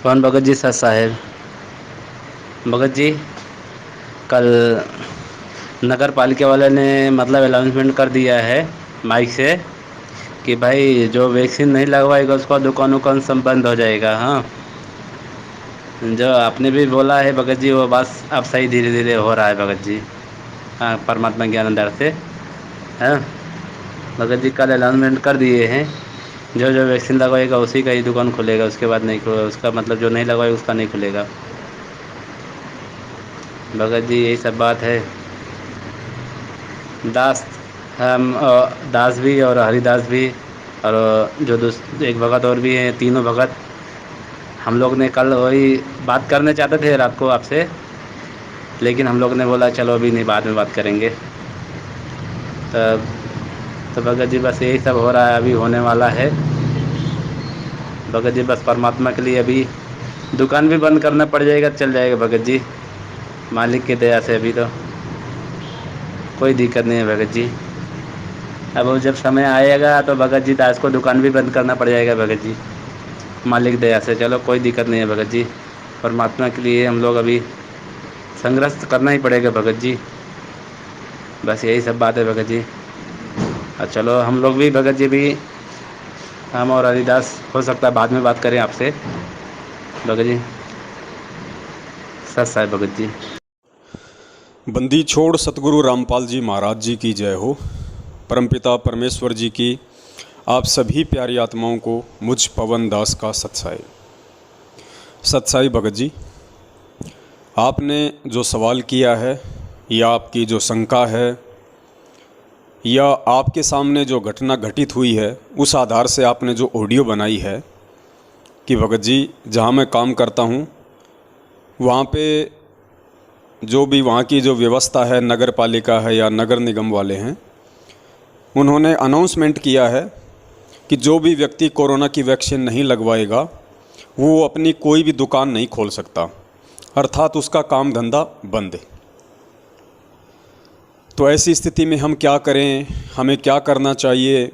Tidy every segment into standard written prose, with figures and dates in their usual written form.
कौन भगत जी? सर साहेब भगत जी, कल नगर पालिका वाले ने मतलब अनाउंसमेंट कर दिया है माइक से कि भाई जो वैक्सीन नहीं लगवाएगा उसका दुकान उकान सब बंद हो जाएगा। हाँ, जो आपने भी बोला है भगत जी वो बस अब सही धीरे धीरे हो रहा है भगत जी। हाँ, परमात्मा ज्ञान अंदर से। हाँ भगत जी, कल अनाउंसमेंट कर दिए हैं, जो जो वैक्सीन लगवाएगा उसी का ही दुकान खुलेगा, उसके बाद नहीं खुलेगा, उसका मतलब जो नहीं लगवाएगा उसका नहीं खुलेगा। भगत जी यही सब बात है। दास, हम दास भी और हरिदास भी और जो एक भगत और भी हैं, तीनों भगत हम लोग ने कल वही बात करने चाहते थे रात को आपसे, लेकिन हम लोग ने बोला चलो अभी नहीं, बाद में बात करेंगे। तब तो भगत जी बस यही सब हो रहा है, अभी होने वाला है। भगत जी बस परमात्मा के लिए अभी दुकान भी बंद करना पड़ जाएगा, चल जाएगा भगत जी, मालिक की दया से अभी तो कोई दिक्कत नहीं है भगत जी। अब वो जब समय आएगा तो भगत जी दास को दुकान भी बंद करना पड़ जाएगा भगत जी, मालिक दया से। चलो कोई दिक्कत नहीं है भगत जी, परमात्मा के लिए हम लोग अभी संघर्ष करना ही पड़ेगा भगत जी। बस यही सब बात है भगत जी। और चलो हम लोग भी भगत जी भी, हम और हरिदास हो सकता है बाद में बात करें आपसे भगत जी। सच है भगत जी। बंदी छोड़ सतगुरु रामपाल जी महाराज जी की जय हो। परमपिता परमेश्वर जी की आप सभी प्यारी आत्माओं को मुझ पवन दास का सत्साई। सत्साई भगत जी, आपने जो सवाल किया है या आपकी जो शंका है या आपके सामने जो घटना घटित हुई है, उस आधार से आपने जो ऑडियो बनाई है कि भगत जी जहाँ मैं काम करता हूँ वहाँ पे जो भी वहाँ की जो व्यवस्था है, नगर पालिका है या नगर निगम वाले हैं, उन्होंने अनाउंसमेंट किया है कि जो भी व्यक्ति कोरोना की वैक्सीन नहीं लगवाएगा वो अपनी कोई भी दुकान नहीं खोल सकता, अर्थात उसका काम धंधा बंद है। तो ऐसी स्थिति में हम क्या करें, हमें क्या करना चाहिए,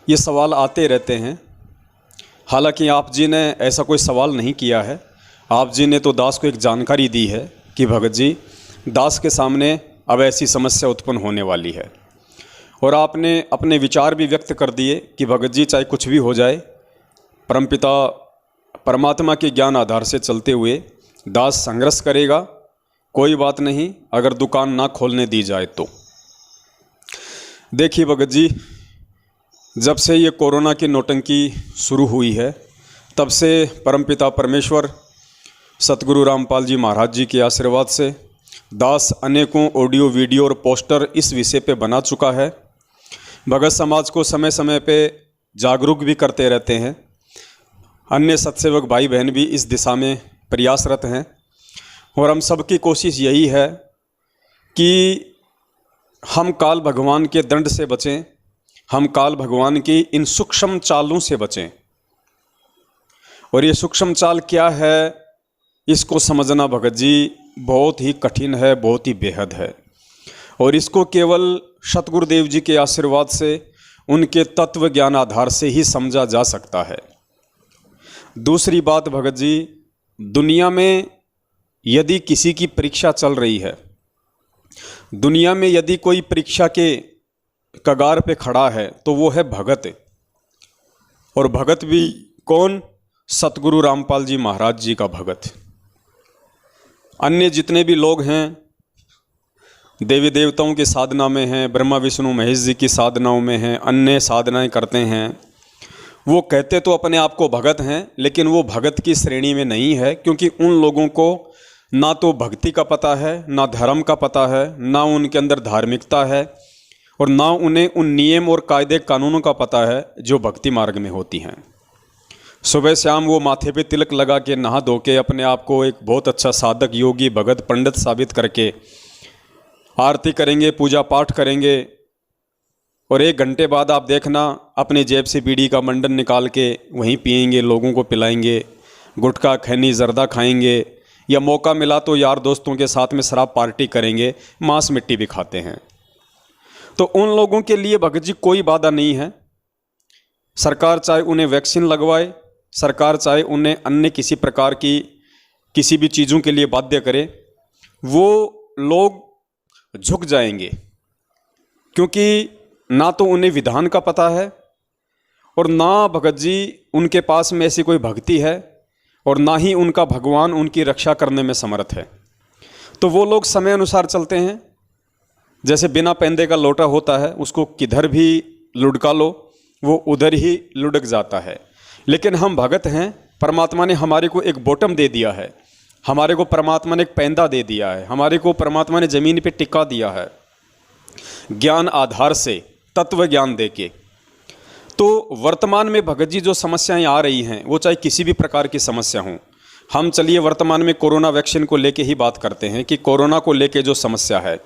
ये सवाल आते रहते हैं। हालांकि आप जी ने ऐसा कोई सवाल नहीं किया है, आप जी ने तो दास को एक जानकारी दी है कि भगत जी दास के सामने अब ऐसी समस्या उत्पन्न होने वाली है, और आपने अपने विचार भी व्यक्त कर दिए कि भगत जी चाहे कुछ भी हो जाए, परमपिता परमात्मा के ज्ञान आधार से चलते हुए दास संघर्ष करेगा, कोई बात नहीं अगर दुकान ना खोलने दी जाए तो। देखिए भगत जी, जब से ये कोरोना की नौटंकी शुरू हुई है तब से परमपिता परमेश्वर सतगुरु रामपाल जी महाराज जी के आशीर्वाद से दास अनेकों ऑडियो वीडियो और पोस्टर इस विषय पे बना चुका है। भगत समाज को समय समय पे जागरूक भी करते रहते हैं। अन्य सत्सेवक भाई बहन भी इस दिशा में प्रयासरत हैं, और हम सबकी कोशिश यही है कि हम काल भगवान के दंड से बचें, हम काल भगवान की इन सूक्ष्म चालों से बचें। और ये सूक्ष्म चाल क्या है, इसको समझना भगत जी बहुत ही कठिन है, बहुत ही बेहद है, और इसको केवल सतगुरुदेव जी के आशीर्वाद से, उनके तत्व ज्ञान आधार से ही समझा जा सकता है। दूसरी बात भगत जी, दुनिया में यदि किसी की परीक्षा चल रही है, दुनिया में यदि कोई परीक्षा के कगार पे खड़ा है तो वो है भगत। और भगत भी कौन? सतगुरु रामपाल जी महाराज जी का भगत। अन्य जितने भी लोग हैं देवी देवताओं की साधना में हैं, ब्रह्मा विष्णु महेश जी की साधनाओं में हैं, अन्य साधनाएं करते हैं, वो कहते तो अपने आप को भगत हैं, लेकिन वो भगत की श्रेणी में नहीं है, क्योंकि उन लोगों को ना तो भक्ति का पता है, ना धर्म का पता है, ना उनके अंदर धार्मिकता है, और ना उन्हें उन नियम और कायदे कानूनों का पता है जो भक्ति मार्ग में होती हैं। सुबह शाम वो माथे पे तिलक लगा के, नहा धो के अपने आप को एक बहुत अच्छा साधक, योगी, भगत, पंडित साबित करके आरती करेंगे, पूजा पाठ करेंगे, और 1 घंटे बाद आप देखना अपनी जेब से बीड़ी का मंडन निकाल के वहीं पिएंगे, लोगों को पिलाएंगे, गुटखा खैनी जर्दा खाएंगे, या मौका मिला तो यार दोस्तों के साथ में शराब पार्टी करेंगे, मांस मिट्टी भी खाते हैं। तो उन लोगों के लिए भगत जी कोई बाधा नहीं है। सरकार चाहे उन्हें वैक्सीन लगवाए, सरकार चाहे उन्हें अन्य किसी प्रकार की किसी भी चीज़ों के लिए बाध्य करे, वो लोग झुक जाएंगे, क्योंकि ना तो उन्हें विधान का पता है और ना भगत जी उनके पास में ऐसी कोई भक्ति है और ना ही उनका भगवान उनकी रक्षा करने में समर्थ है। तो वो लोग समय अनुसार चलते हैं। जैसे बिना पैंदे का लोटा होता है, उसको किधर भी लुढ़का लो वो उधर ही लुढ़क जाता है। लेकिन हम भगत हैं, परमात्मा ने हमारे को एक बॉटम दे दिया है, हमारे को परमात्मा ने एक पैंदा दे दिया है, हमारे को परमात्मा ने ज़मीन पे टिका दिया है ज्ञान आधार से, तत्व ज्ञान दे के। तो वर्तमान में भगत जी जो समस्याएं आ रही हैं वो चाहे किसी भी प्रकार की समस्या हों, हम चलिए वर्तमान में कोरोना वैक्सीन को लेके ही बात करते हैं कि कोरोना को लेके जो समस्या है,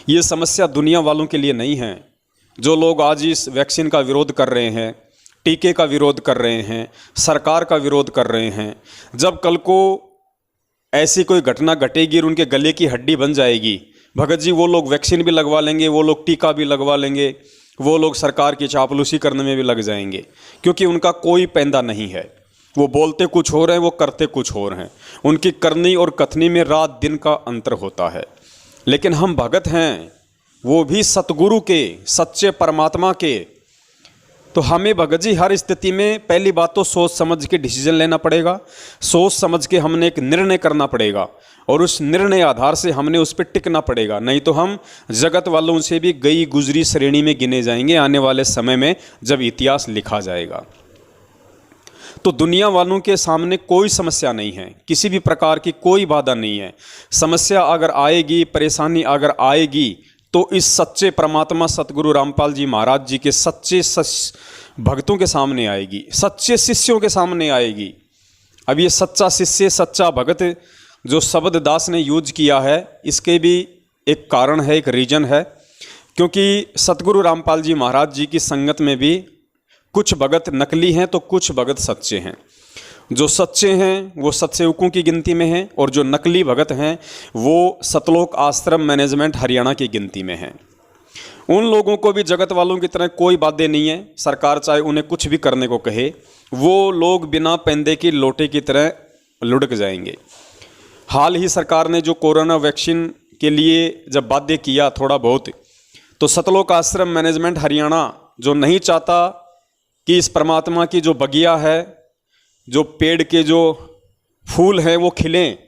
ये समस्या दुनिया वालों के लिए नहीं है। जो लोग आज इस वैक्सीन का विरोध कर रहे हैं, टीके का विरोध कर रहे हैं, सरकार का विरोध कर रहे हैं, जब कल को ऐसी कोई घटना घटेगी और उनके गले की हड्डी बन जाएगी, भगत जी वो लोग वैक्सीन भी लगवा लेंगे, वो लोग टीका भी लगवा लेंगे, वो लोग सरकार की चापलूसी करने में भी लग जाएंगे, क्योंकि उनका कोई पैंदा नहीं है। वो बोलते कुछ और हैं, वो करते कुछ और हैं। उनकी करनी और कथनी में रात दिन का अंतर होता है। लेकिन हम भगत हैं, वो भी सतगुरु के, सच्चे परमात्मा के। तो हमें भगत जी हर स्थिति में पहली बात तो सोच समझ के डिसीजन लेना पड़ेगा, सोच समझ के हमने एक निर्णय करना पड़ेगा और उस निर्णय आधार से हमने उस पर टिकना पड़ेगा। नहीं तो हम जगत वालों से भी गई गुजरी श्रेणी में गिने जाएंगे आने वाले समय में जब इतिहास लिखा जाएगा। तो दुनिया वालों के सामने कोई समस्या नहीं है, किसी भी प्रकार की कोई बाधा नहीं है। समस्या अगर आएगी, परेशानी अगर आएगी तो इस सच्चे परमात्मा सतगुरु रामपाल जी महाराज जी के सच्चे भक्तों के सामने आएगी, सच्चे शिष्यों के सामने आएगी। अब ये सच्चा शिष्य, सच्चा भगत जो शब्द दास ने यूज किया है, इसके भी एक कारण है, एक रीजन है, क्योंकि सतगुरु रामपाल जी महाराज जी की संगत में भी कुछ भगत नकली हैं तो कुछ भगत सच्चे हैं। जो सच्चे हैं वो सतसेवकों की गिनती में हैं और जो नकली भगत हैं वो सतलोक आश्रम मैनेजमेंट हरियाणा की गिनती में हैं। उन लोगों को भी जगत वालों की तरह कोई बातें नहीं है, सरकार चाहे उन्हें कुछ भी करने को कहे, वो लोग बिना पैंदे की लोटे की तरह लुढ़क जाएंगे। हाल ही सरकार ने जो कोरोना वैक्सीन के लिए जब बाध्य किया थोड़ा बहुत, तो सतलोक आश्रम मैनेजमेंट हरियाणा जो नहीं चाहता कि इस परमात्मा की जो बगिया है, जो पेड़ के जो फूल हैं वो खिलें,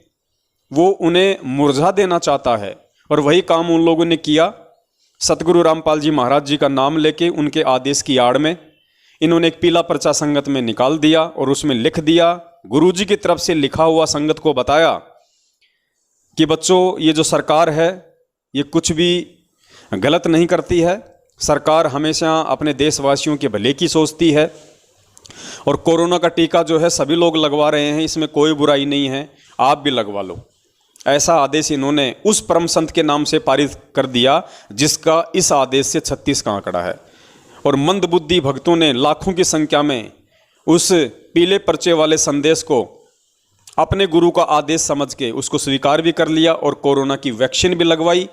वो उन्हें मुरझा देना चाहता है। और वही काम उन लोगों ने किया। सतगुरु रामपाल जी महाराज जी का नाम लेके उनके आदेश की आड़ में इन्होंने एक पीला पर्चा संगत में निकाल दिया और उसमें लिख दिया, गुरुजी की तरफ से लिखा हुआ संगत को बताया कि बच्चों ये जो सरकार है ये कुछ भी गलत नहीं करती है, सरकार हमेशा अपने देशवासियों के भले की सोचती है और कोरोना का टीका जो है सभी लोग लगवा रहे हैं, इसमें कोई बुराई नहीं है, आप भी लगवा लो। ऐसा आदेश इन्होंने उस परम संत के नाम से पारित कर दिया जिसका इस आदेश से 36 का आंकड़ा है। और मंदबुद्धि भक्तों ने लाखों की संख्या में उस पीले पर्चे वाले संदेश को अपने गुरु का आदेश समझ के उसको स्वीकार भी कर लिया और कोरोना की वैक्सीन भी लगवाई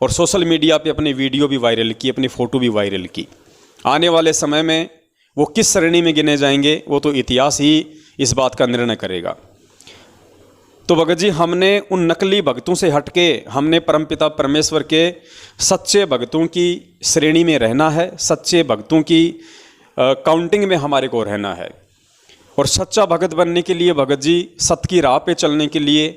और सोशल मीडिया पे अपनी वीडियो भी वायरल की, अपनी फ़ोटो भी वायरल की। आने वाले समय में वो किस श्रेणी में गिने जाएंगे वो तो इतिहास ही इस बात का निर्णय करेगा। तो भगत जी हमने उन नकली भक्तों से हटके हमने परमपिता परमेश्वर के सच्चे भक्तों की श्रेणी में रहना है, सच्चे भक्तों की काउंटिंग में हमारे को रहना है। और सच्चा भगत बनने के लिए भगत जी सत्य की राह पे चलने के लिए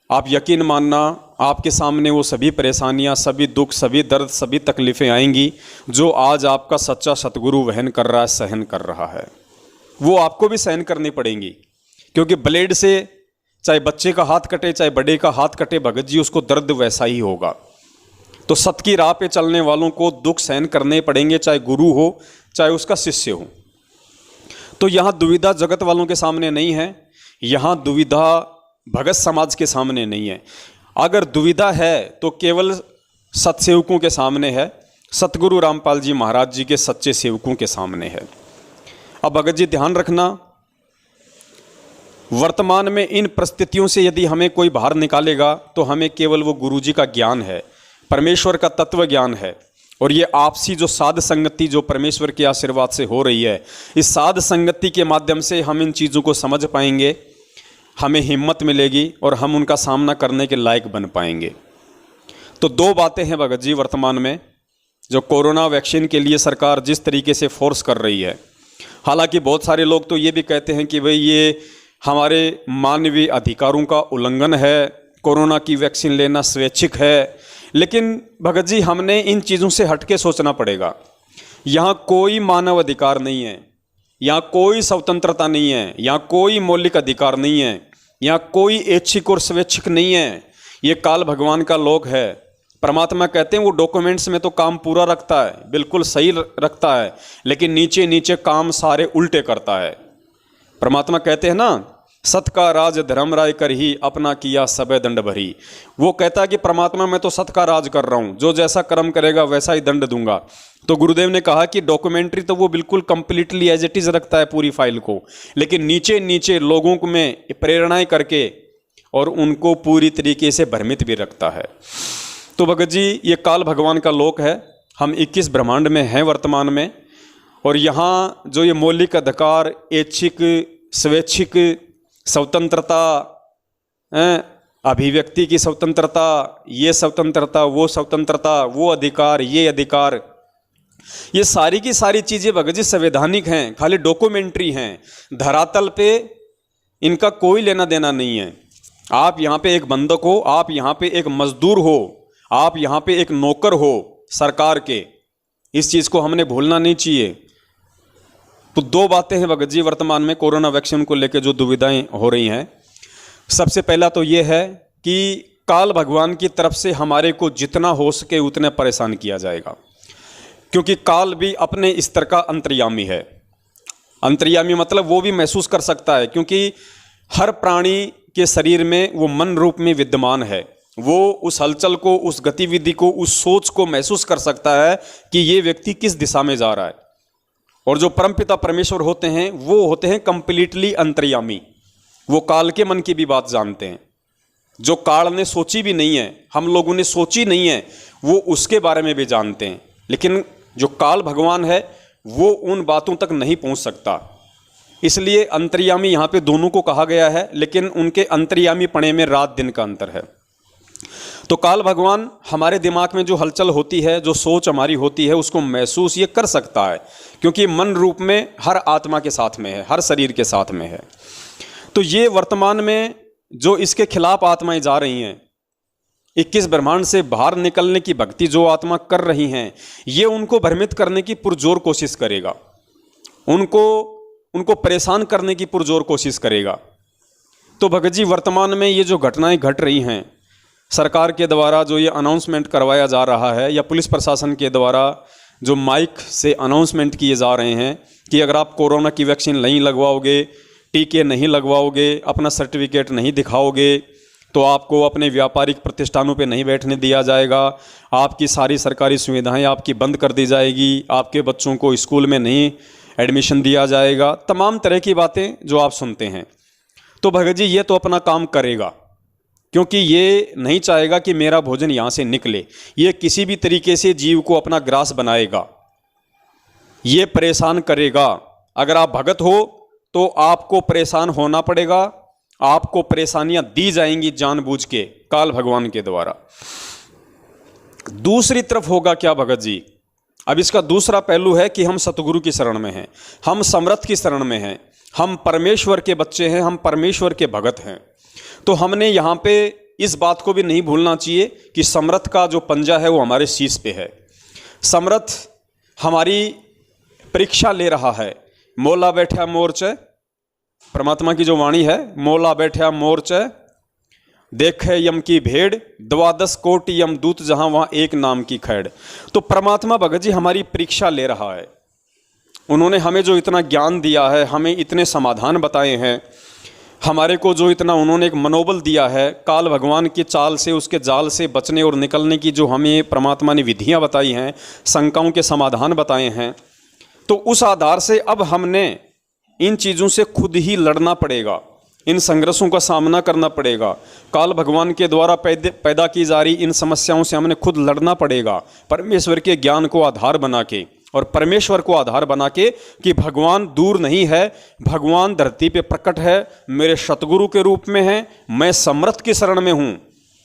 आप यकीन मानना आपके सामने वो सभी परेशानियां, सभी दुख, सभी दर्द, सभी तकलीफ़ें आएंगी जो आज आपका सच्चा सतगुरु वहन कर रहा है, सहन कर रहा है, वो आपको भी सहन करनी पड़ेंगी। क्योंकि ब्लेड से चाहे बच्चे का हाथ कटे चाहे बड़े का हाथ कटे भगत जी उसको दर्द वैसा ही होगा। तो सत्य की राह पे चलने वालों को दुख सहन करने पड़ेंगे, चाहे गुरु हो चाहे उसका शिष्य हो। तो यहाँ दुविधा जगत वालों के सामने नहीं है, यहाँ दुविधा भगत समाज के सामने नहीं है। अगर दुविधा है तो केवल सतसेवकों के सामने है, सतगुरु रामपाल जी महाराज जी के सच्चे सेवकों के सामने है। अब भगत जी ध्यान रखना, वर्तमान में इन परिस्थितियों से यदि हमें कोई बाहर निकालेगा तो हमें केवल वो गुरु जी का ज्ञान है, परमेश्वर का तत्व ज्ञान है, और ये आपसी जो साध संगति जो परमेश्वर के आशीर्वाद से हो रही है, इस साध संगति के माध्यम से हम इन चीज़ों को समझ पाएंगे, हमें हिम्मत मिलेगी और हम उनका सामना करने के लायक बन पाएंगे। तो दो बातें हैं भगत जी वर्तमान में, जो कोरोना वैक्सीन के लिए सरकार जिस तरीके से फोर्स कर रही है। हालांकि बहुत सारे लोग तो ये भी कहते हैं कि भाई ये हमारे मानवीय अधिकारों का उल्लंघन है, कोरोना की वैक्सीन लेना स्वैच्छिक है। लेकिन भगत जी हमने इन चीज़ों से हटके सोचना पड़ेगा। यहाँ कोई मानव अधिकार नहीं है, यहाँ कोई स्वतंत्रता नहीं है, यहाँ कोई मौलिक अधिकार नहीं है, यहाँ कोई ऐच्छिक और स्वैच्छिक नहीं है। ये काल भगवान का लोक है। परमात्मा कहते हैं वो डॉक्यूमेंट्स में तो काम पूरा रखता है, बिल्कुल सही रखता है, लेकिन नीचे नीचे काम सारे उल्टे करता है। परमात्मा कहते हैं ना, सत का राज धर्म राय कर ही अपना किया सबे दंड भरी। वो कहता है कि परमात्मा मैं तो सत का राज कर रहा हूँ, जो जैसा कर्म करेगा वैसा ही दंड दूंगा। तो गुरुदेव ने कहा कि डॉक्यूमेंट्री तो वो बिल्कुल कंप्लीटली एज इट इज रखता है पूरी फाइल को, लेकिन नीचे नीचे लोगों को में प्रेरणाएं करके और उनको पूरी तरीके से भ्रमित भी रखता है। तो भगत जी ये काल भगवान का लोक है, हम 21 ब्रह्मांड में हैं वर्तमान में, और यहाँ जो ये मौलिक अधिकार, ऐच्छिक, स्वैच्छिक स्वतंत्रता, अभिव्यक्ति की स्वतंत्रता, ये स्वतंत्रता, वो स्वतंत्रता, वो अधिकार, ये अधिकार, ये सारी की सारी चीज़ें भगत जी संवैधानिक हैं, खाली डॉक्यूमेंट्री हैं। धरातल पे इनका कोई लेना देना नहीं है। आप यहाँ पे एक बंधक हो, आप यहाँ पे एक मजदूर हो, आप यहाँ पे एक नौकर हो सरकार के। इस चीज़ को हमने भूलना नहीं चाहिए। तो दो बातें हैं भगत जी वर्तमान में कोरोना वैक्सीन को लेकर जो दुविधाएं हो रही हैं। सबसे पहला तो ये है कि काल भगवान की तरफ से हमारे को जितना हो सके उतने परेशान किया जाएगा, क्योंकि काल भी अपने स्तर का अंतर्यामी है। अंतर्यामी मतलब वो भी महसूस कर सकता है, क्योंकि हर प्राणी के शरीर में वो मन रूप में विद्यमान है। वो उस हलचल को, उस गतिविधि को, उस सोच को महसूस कर सकता है कि ये व्यक्ति किस दिशा में जा रहा है। और जो परमपिता परमेश्वर होते हैं वो होते हैं कंप्लीटली अंतर्यामी। वो काल के मन की भी बात जानते हैं, जो काल ने सोची भी नहीं है, हम लोगों ने सोची नहीं है, वो उसके बारे में भी जानते हैं। लेकिन जो काल भगवान है वो उन बातों तक नहीं पहुंच सकता। इसलिए अंतर्यामी यहाँ पे दोनों को कहा गया है, लेकिन उनके अंतर्यामी पने में रात दिन का अंतर है। तो काल भगवान हमारे दिमाग में जो हलचल होती है, जो सोच हमारी होती है, उसको महसूस ये कर सकता है, क्योंकि मन रूप में हर आत्मा के साथ में है, हर शरीर के साथ में है। तो ये वर्तमान में जो इसके खिलाफ आत्माएं जा रही हैं, 21 ब्रह्मांड से बाहर निकलने की भक्ति जो आत्मा कर रही हैं, ये उनको भ्रमित करने की पुरजोर कोशिश करेगा, उनको परेशान करने की पुरजोर कोशिश करेगा। तो भगत जी वर्तमान में ये जो घटनाएं घट रही हैं, सरकार के द्वारा जो ये अनाउंसमेंट करवाया जा रहा है, या पुलिस प्रशासन के द्वारा जो माइक से अनाउंसमेंट किए जा रहे हैं कि अगर आप कोरोना की वैक्सीन नहीं लगवाओगे, टीके नहीं लगवाओगे, अपना सर्टिफिकेट नहीं दिखाओगे, तो आपको अपने व्यापारिक प्रतिष्ठानों पे नहीं बैठने दिया जाएगा, आपकी सारी सरकारी सुविधाएं आपकी बंद कर दी जाएगी, आपके बच्चों को स्कूल में नहीं एडमिशन दिया जाएगा, तमाम तरह की बातें जो आप सुनते हैं। तो भगत जी ये तो अपना काम करेगा, क्योंकि ये नहीं चाहेगा कि मेरा भोजन यहाँ से निकले। ये किसी भी तरीके से जीव को अपना ग्रास बनाएगा, ये परेशान करेगा। अगर आप भगत हो तो आपको परेशान होना पड़ेगा, आपको परेशानियां दी जाएंगी जानबूझ के काल भगवान के द्वारा। दूसरी तरफ होगा क्या भगत जी? अब इसका दूसरा पहलू है कि हम सतगुरु की शरण में हैं, हम समर्थ की शरण में हैं, हम परमेश्वर के बच्चे हैं, हम परमेश्वर के भगत हैं। तो हमने यहाँ पे इस बात को भी नहीं भूलना चाहिए कि समर्थ का जो पंजा है वो हमारे शीश पे है। समर्थ हमारी परीक्षा ले रहा है। मोला बैठा मोर्चे, परमात्मा की जो वाणी है, मोला बैठा मोर्चे देखे यम की भेड़, 12 कोटि यम दूत जहां वहां एक नाम की खैड़। तो परमात्मा भगत जी हमारी परीक्षा ले रहा है। उन्होंने हमें जो इतना ज्ञान दिया है, हमें इतने समाधान बताए हैं, हमारे को जो इतना उन्होंने एक मनोबल दिया है, काल भगवान की चाल से, उसके जाल से बचने और निकलने की जो हमें परमात्मा ने विधियां बताई हैं, शंकाओं के समाधान बताए हैं, तो उस आधार से अब हमने इन चीज़ों से खुद ही लड़ना पड़ेगा। इन संघर्षों का सामना करना पड़ेगा। काल भगवान के द्वारा पैदा की जा रही इन समस्याओं से हमने खुद लड़ना पड़ेगा, परमेश्वर के ज्ञान को आधार बना के और परमेश्वर को आधार बना के कि भगवान दूर नहीं है, भगवान धरती पे प्रकट है, मेरे सतगुरु के रूप में है, मैं समर्थ की शरण में हूँ,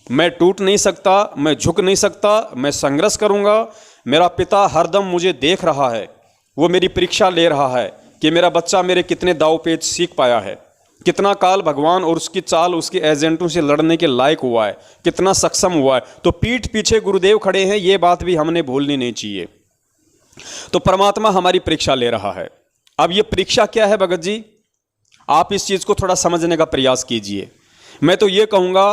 मैं टूट नहीं सकता, मैं झुक नहीं सकता, मैं संघर्ष करूँगा। मेरा पिता हरदम मुझे देख रहा है, वो मेरी परीक्षा ले रहा है कि मेरा बच्चा मेरे कितने दाव पेच सीख पाया है, कितना काल भगवान और उसकी चाल उसके एजेंटों से लड़ने के लायक हुआ है, कितना सक्षम हुआ है। तो पीठ पीछे गुरुदेव खड़े हैं, ये बात भी हमने भूलनी नहीं चाहिए। तो परमात्मा हमारी परीक्षा ले रहा है। अब ये परीक्षा क्या है भगत जी, आप इस चीज़ को थोड़ा समझने का प्रयास कीजिए। मैं तो ये कहूँगा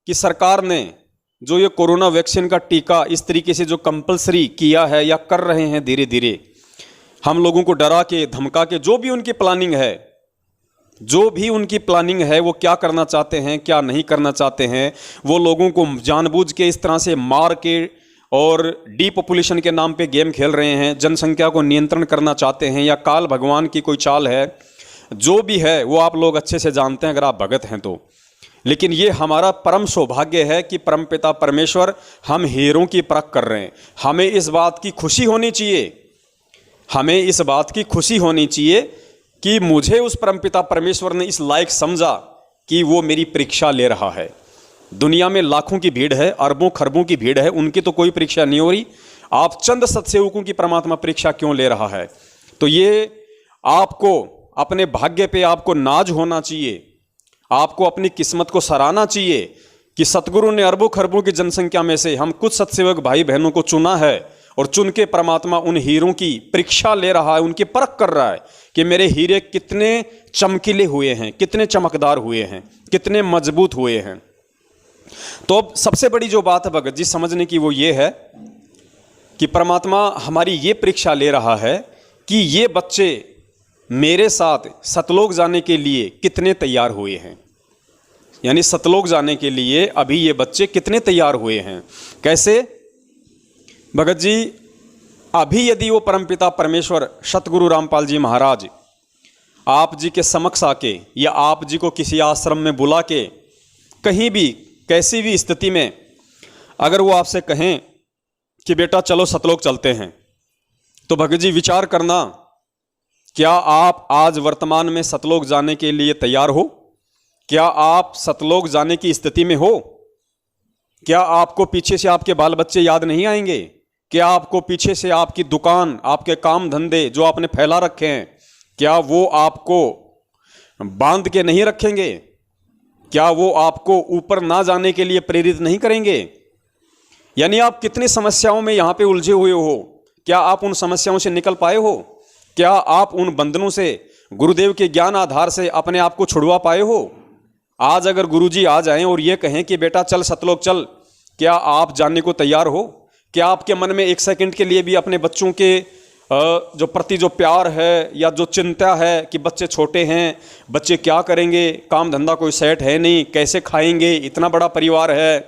कि सरकार ने जो ये कोरोना वैक्सीन का टीका इस तरीके से जो कंपलसरी किया है या कर रहे हैं, धीरे धीरे हम लोगों को डरा के धमका के, जो भी उनकी प्लानिंग है, वो क्या करना चाहते हैं क्या नहीं करना चाहते हैं, वो लोगों को जानबूझ के इस तरह से मार के और डीपॉपुलेशन के नाम पे गेम खेल रहे हैं, जनसंख्या को नियंत्रण करना चाहते हैं, या काल भगवान की कोई चाल है, जो भी है वो आप लोग अच्छे से जानते हैं अगर आप भगत हैं तो। लेकिन ये हमारा परम सौभाग्य है कि परमपिता परमेश्वर हम हीरों की परख कर रहे हैं। हमें इस बात की खुशी होनी चाहिए कि मुझे उस परमपिता परमेश्वर ने इस लायक समझा कि वो मेरी परीक्षा ले रहा है। दुनिया में लाखों की भीड़ है, अरबों खरबों की भीड़ है, उनकी तो कोई परीक्षा नहीं हो रही। आप चंद सत्सेवकों की परमात्मा परीक्षा क्यों ले रहा है? तो ये आपको अपने भाग्य पे आपको नाज होना चाहिए, आपको अपनी किस्मत को सराहना चाहिए कि सतगुरु ने अरबों खरबों की जनसंख्या में से हम कुछ सत्सेवक भाई बहनों को चुना है और चुन के परमात्मा उन हीरों की परीक्षा ले रहा है, उनकी परख कर रहा है कि मेरे हीरे कितने चमकीले हुए हैं, कितने चमकदार हुए हैं, कितने मजबूत हुए हैं। तो अब सबसे बड़ी जो बात है भगत जी समझने की वो ये है कि परमात्मा हमारी ये परीक्षा ले रहा है कि ये बच्चे मेरे साथ सतलोक जाने के लिए कितने तैयार हुए हैं, यानी सतलोक जाने के लिए अभी ये बच्चे कितने तैयार हुए हैं। कैसे भगत जी, अभी यदि वो परमपिता परमेश्वर सतगुरु रामपाल जी महाराज आप जी के समक्ष आके या आप जी को किसी आश्रम में बुला के कहीं भी कैसी भी स्थिति में अगर वो आपसे कहें कि बेटा चलो सतलोक चलते हैं, तो भगत जी विचार करना, क्या आप आज वर्तमान में सतलोक जाने के लिए तैयार हो? क्या आप सतलोक जाने की स्थिति में हो? क्या आपको पीछे से आपके बाल बच्चे याद नहीं आएंगे? क्या आपको पीछे से आपकी दुकान, आपके काम धंधे जो आपने फैला रखे हैं, क्या वो आपको बांध के नहीं रखेंगे? क्या वो आपको ऊपर ना जाने के लिए प्रेरित नहीं करेंगे? यानी आप कितनी समस्याओं में यहाँ पे उलझे हुए हो, क्या आप उन समस्याओं से निकल पाए हो? क्या आप उन बंधनों से गुरुदेव के ज्ञान आधार से अपने आप को छुड़वा पाए हो? आज अगर गुरुजी आ जाएं और ये कहें कि बेटा चल सतलोक चल, क्या आप जानने को तैयार हो? क्या आपके मन में एक सेकंड के लिए भी अपने बच्चों के जो प्रति जो प्यार है या जो चिंता है कि बच्चे छोटे हैं, बच्चे क्या करेंगे, काम धंधा कोई सेट है नहीं, कैसे खाएंगे, इतना बड़ा परिवार है,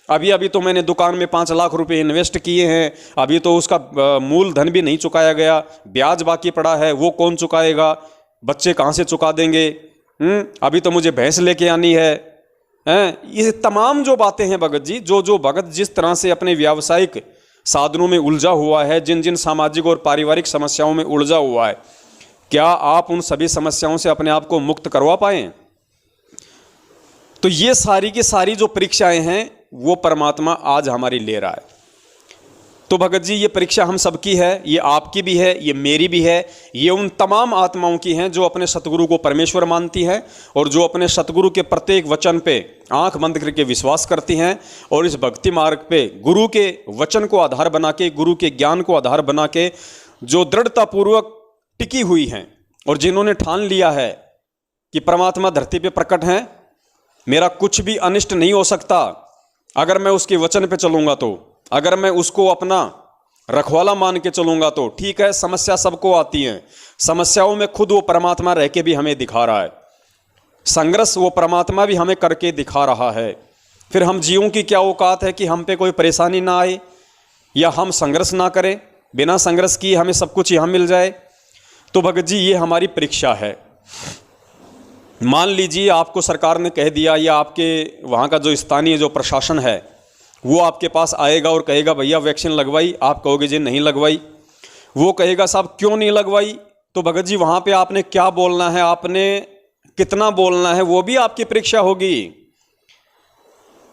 अभी तो मैंने दुकान में 5 लाख रुपए इन्वेस्ट किए हैं, अभी तो उसका मूल धन भी नहीं चुकाया गया, ब्याज बाकी पड़ा है, वो कौन चुकाएगा, बच्चे कहाँ से चुका देंगे, अभी तो मुझे भैंस लेके आनी है, ये तमाम जो बातें हैं भगत जी, जो भगत जिस तरह से अपने व्यावसायिक साधनों में उलझा हुआ है, जिन जिन सामाजिक और पारिवारिक समस्याओं में उलझा हुआ है, क्या आप उन सभी समस्याओं से अपने आप को मुक्त करवा पाएं? तो ये सारी की सारी जो परीक्षाएं हैं वो परमात्मा आज हमारी ले रहा है। तो भगत जी ये परीक्षा हम सबकी है, ये आपकी भी है, ये मेरी भी है, ये उन तमाम आत्माओं की हैं जो अपने सतगुरु को परमेश्वर मानती हैं और जो अपने सतगुरु के प्रत्येक वचन पे आंख बंद करके विश्वास करती हैं और इस भक्ति मार्ग पे गुरु के वचन को आधार बना के, गुरु के ज्ञान को आधार बना के जो दृढ़तापूर्वक टिकी हुई हैं और जिन्होंने ठान लिया है कि परमात्मा धरती पे प्रकट हैं, मेरा कुछ भी अनिष्ट नहीं हो सकता अगर मैं उसके वचन पे चलूंगा तो, अगर मैं उसको अपना रखवाला मान के चलूंगा तो। ठीक है, समस्या सबको आती है, समस्याओं में खुद वो परमात्मा रह के भी हमें दिखा रहा है, संघर्ष वो परमात्मा भी हमें करके दिखा रहा है। फिर हम जीवों की क्या औकात है कि हम पे कोई परेशानी ना आए या हम संघर्ष ना करें, बिना संघर्ष किए हमें सब कुछ यहाँ मिल जाए। तो भगत जी ये हमारी परीक्षा है। मान लीजिए आपको सरकार ने कह दिया, या आपके वहाँ का जो स्थानीय जो प्रशासन है वो आपके पास आएगा और कहेगा भैया वैक्सीन लगवाई, आप कहोगे जी नहीं लगवाई। वो कहेगा साहब क्यों नहीं लगवाई, तो भगत जी वहाँ पे आपने क्या बोलना है, आपने कितना बोलना है, वो भी आपकी परीक्षा होगी।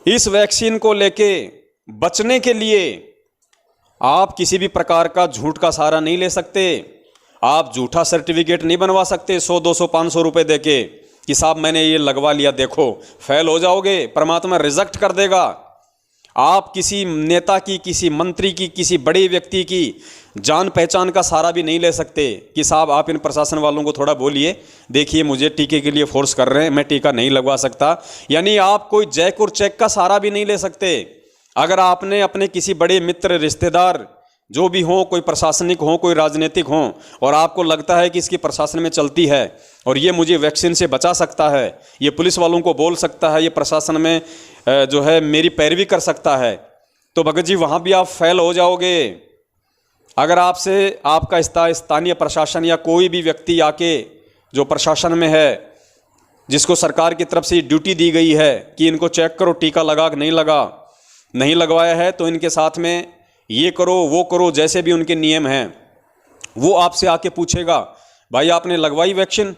इस वैक्सीन को लेके बचने के लिए आप किसी भी प्रकार का झूठ का सहारा नहीं ले सकते। आप झूठा सर्टिफिकेट नहीं बनवा सकते 100 200 500 रुपए देके कि साहब मैंने ये लगवा लिया, देखो फेल हो जाओगे, परमात्मा रिजेक्ट कर देगा। आप किसी नेता की, किसी मंत्री की, किसी बड़े व्यक्ति की जान पहचान का सहारा भी नहीं ले सकते कि साहब आप इन प्रशासन वालों को थोड़ा बोलिए, देखिए मुझे टीके के लिए फोर्स कर रहे हैं, मैं टीका नहीं लगवा सकता। यानी आप कोई जैक और चेक का सहारा भी नहीं ले सकते। अगर आपने अपने किसी बड़े मित्र, रिश्तेदार जो भी हों, कोई प्रशासनिक हों, कोई राजनीतिक हों, और आपको लगता है कि इसकी प्रशासन में चलती है और ये मुझे वैक्सीन से बचा सकता है, ये पुलिस वालों को बोल सकता है, ये प्रशासन में जो है मेरी पैरवी कर सकता है, तो भगत जी वहाँ भी आप फेल हो जाओगे। अगर आपसे आपका स्थानीय प्रशासन या कोई भी व्यक्ति आके जो प्रशासन में है, जिसको सरकार की तरफ से ड्यूटी दी गई है कि इनको चेक करो टीका लगा कि नहीं लगा, नहीं लगवाया है तो इनके साथ में ये करो वो करो, जैसे भी उनके नियम हैं, वो आपसे आके पूछेगा भाई आपने लगवाई वैक्सीन,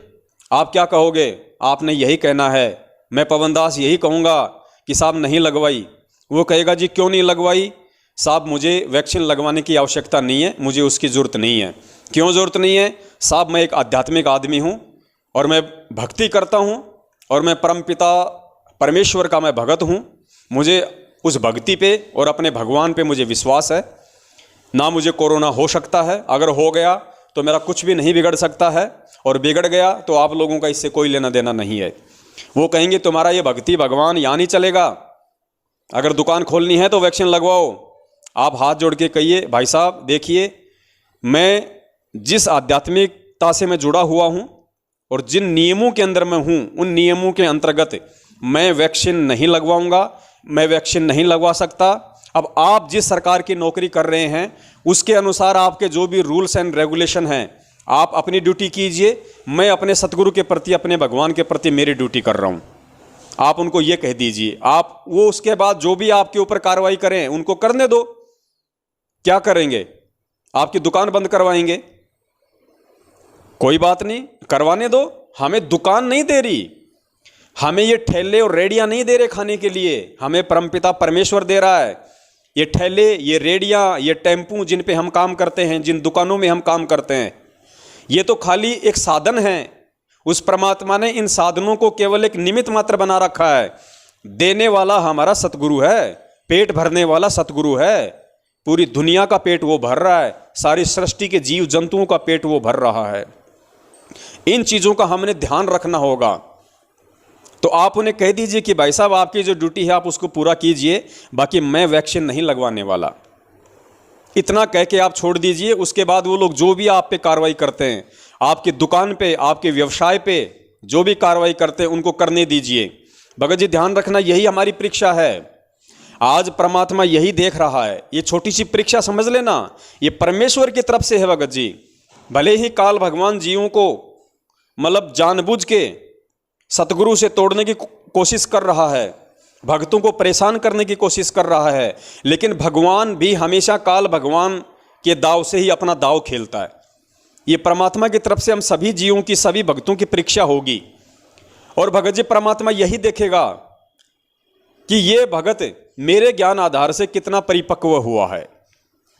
आप क्या कहोगे? आपने यही कहना है, मैं पवन दास यही कहूँगा कि साहब नहीं लगवाई। वो कहेगा जी क्यों नहीं लगवाई? साहब मुझे वैक्सीन लगवाने की आवश्यकता नहीं है, मुझे उसकी ज़रूरत नहीं है। क्यों ज़रूरत नहीं है? साहब मैं एक आध्यात्मिक आदमी हूँ और मैं भक्ति करता हूँ और मैं परमपिता परमेश्वर का मैं भगत हूँ, मुझे उस भक्ति पे और अपने भगवान पे मुझे विश्वास है। ना मुझे कोरोना हो सकता है, अगर हो गया तो मेरा कुछ भी नहीं बिगड़ सकता है, और बिगड़ गया तो आप लोगों का इससे कोई लेना देना नहीं है। वो कहेंगे तुम्हारा ये भक्ति भगवान यहाँ नहीं चलेगा, अगर दुकान खोलनी है तो वैक्सीन लगवाओ। आप हाथ जोड़ के कहिए भाई साहब देखिए, मैं जिस आध्यात्मिकता से मैं जुड़ा हुआ हूँ और जिन नियमों के अंदर मैं हूँ, उन नियमों के अंतर्गत मैं वैक्सीन नहीं लगवाऊंगा, मैं वैक्सीन नहीं लगवा सकता। अब आप जिस सरकार की नौकरी कर रहे हैं उसके अनुसार आपके जो भी रूल्स एंड रेगुलेशन हैं, आप अपनी ड्यूटी कीजिए, मैं अपने सतगुरु के प्रति, अपने भगवान के प्रति मेरी ड्यूटी कर रहा हूँ। आप उनको ये कह दीजिए, आप वो उसके बाद जो भी आपके ऊपर कार्रवाई करें उनको करने दो। क्या करेंगे? आपकी दुकान बंद करवाएंगे? कोई बात नहीं, करवाने दो। हमें दुकान नहीं दे रही, हमें ये ठेले और रेडियां नहीं दे रहे खाने के लिए, हमें परमपिता परमेश्वर दे रहा है। ये ठेले, ये रेडियां, ये टेम्पू जिन पे हम काम करते हैं, जिन दुकानों में हम काम करते हैं, ये तो खाली एक साधन है। उस परमात्मा ने इन साधनों को केवल एक निमित्त मात्र बना रखा है। देने वाला हमारा सतगुरु है, पेट भरने वाला सतगुरु है। पूरी दुनिया का पेट वो भर रहा है, सारी सृष्टि के जीव जंतुओं का पेट वो भर रहा है। इन चीज़ों का हमने ध्यान रखना होगा। तो आप उन्हें कह दीजिए कि भाई साहब आपकी जो ड्यूटी है आप उसको पूरा कीजिए, बाकी मैं वैक्सीन नहीं लगवाने वाला। इतना कह के आप छोड़ दीजिए। उसके बाद वो लोग जो भी आप पे कार्रवाई करते हैं, आपकी दुकान पे, आपके व्यवसाय पे जो भी कार्रवाई करते हैं उनको करने दीजिए। भगत जी ध्यान रखना, यही हमारी परीक्षा है। आज परमात्मा यही देख रहा है। ये छोटी सी परीक्षा समझ लेना, ये परमेश्वर की तरफ से है भगत जी। भले ही काल भगवान जीवों को मतलब जानबूझ के सतगुरु से तोड़ने की कोशिश कर रहा है, भक्तों को परेशान करने की कोशिश कर रहा है, लेकिन भगवान भी हमेशा काल भगवान के दाव से ही अपना दाव खेलता है। ये परमात्मा की तरफ से हम सभी जीवों की, सभी भक्तों की परीक्षा होगी। और भगत जी परमात्मा यही देखेगा कि ये भगत मेरे ज्ञान आधार से कितना परिपक्व हुआ है,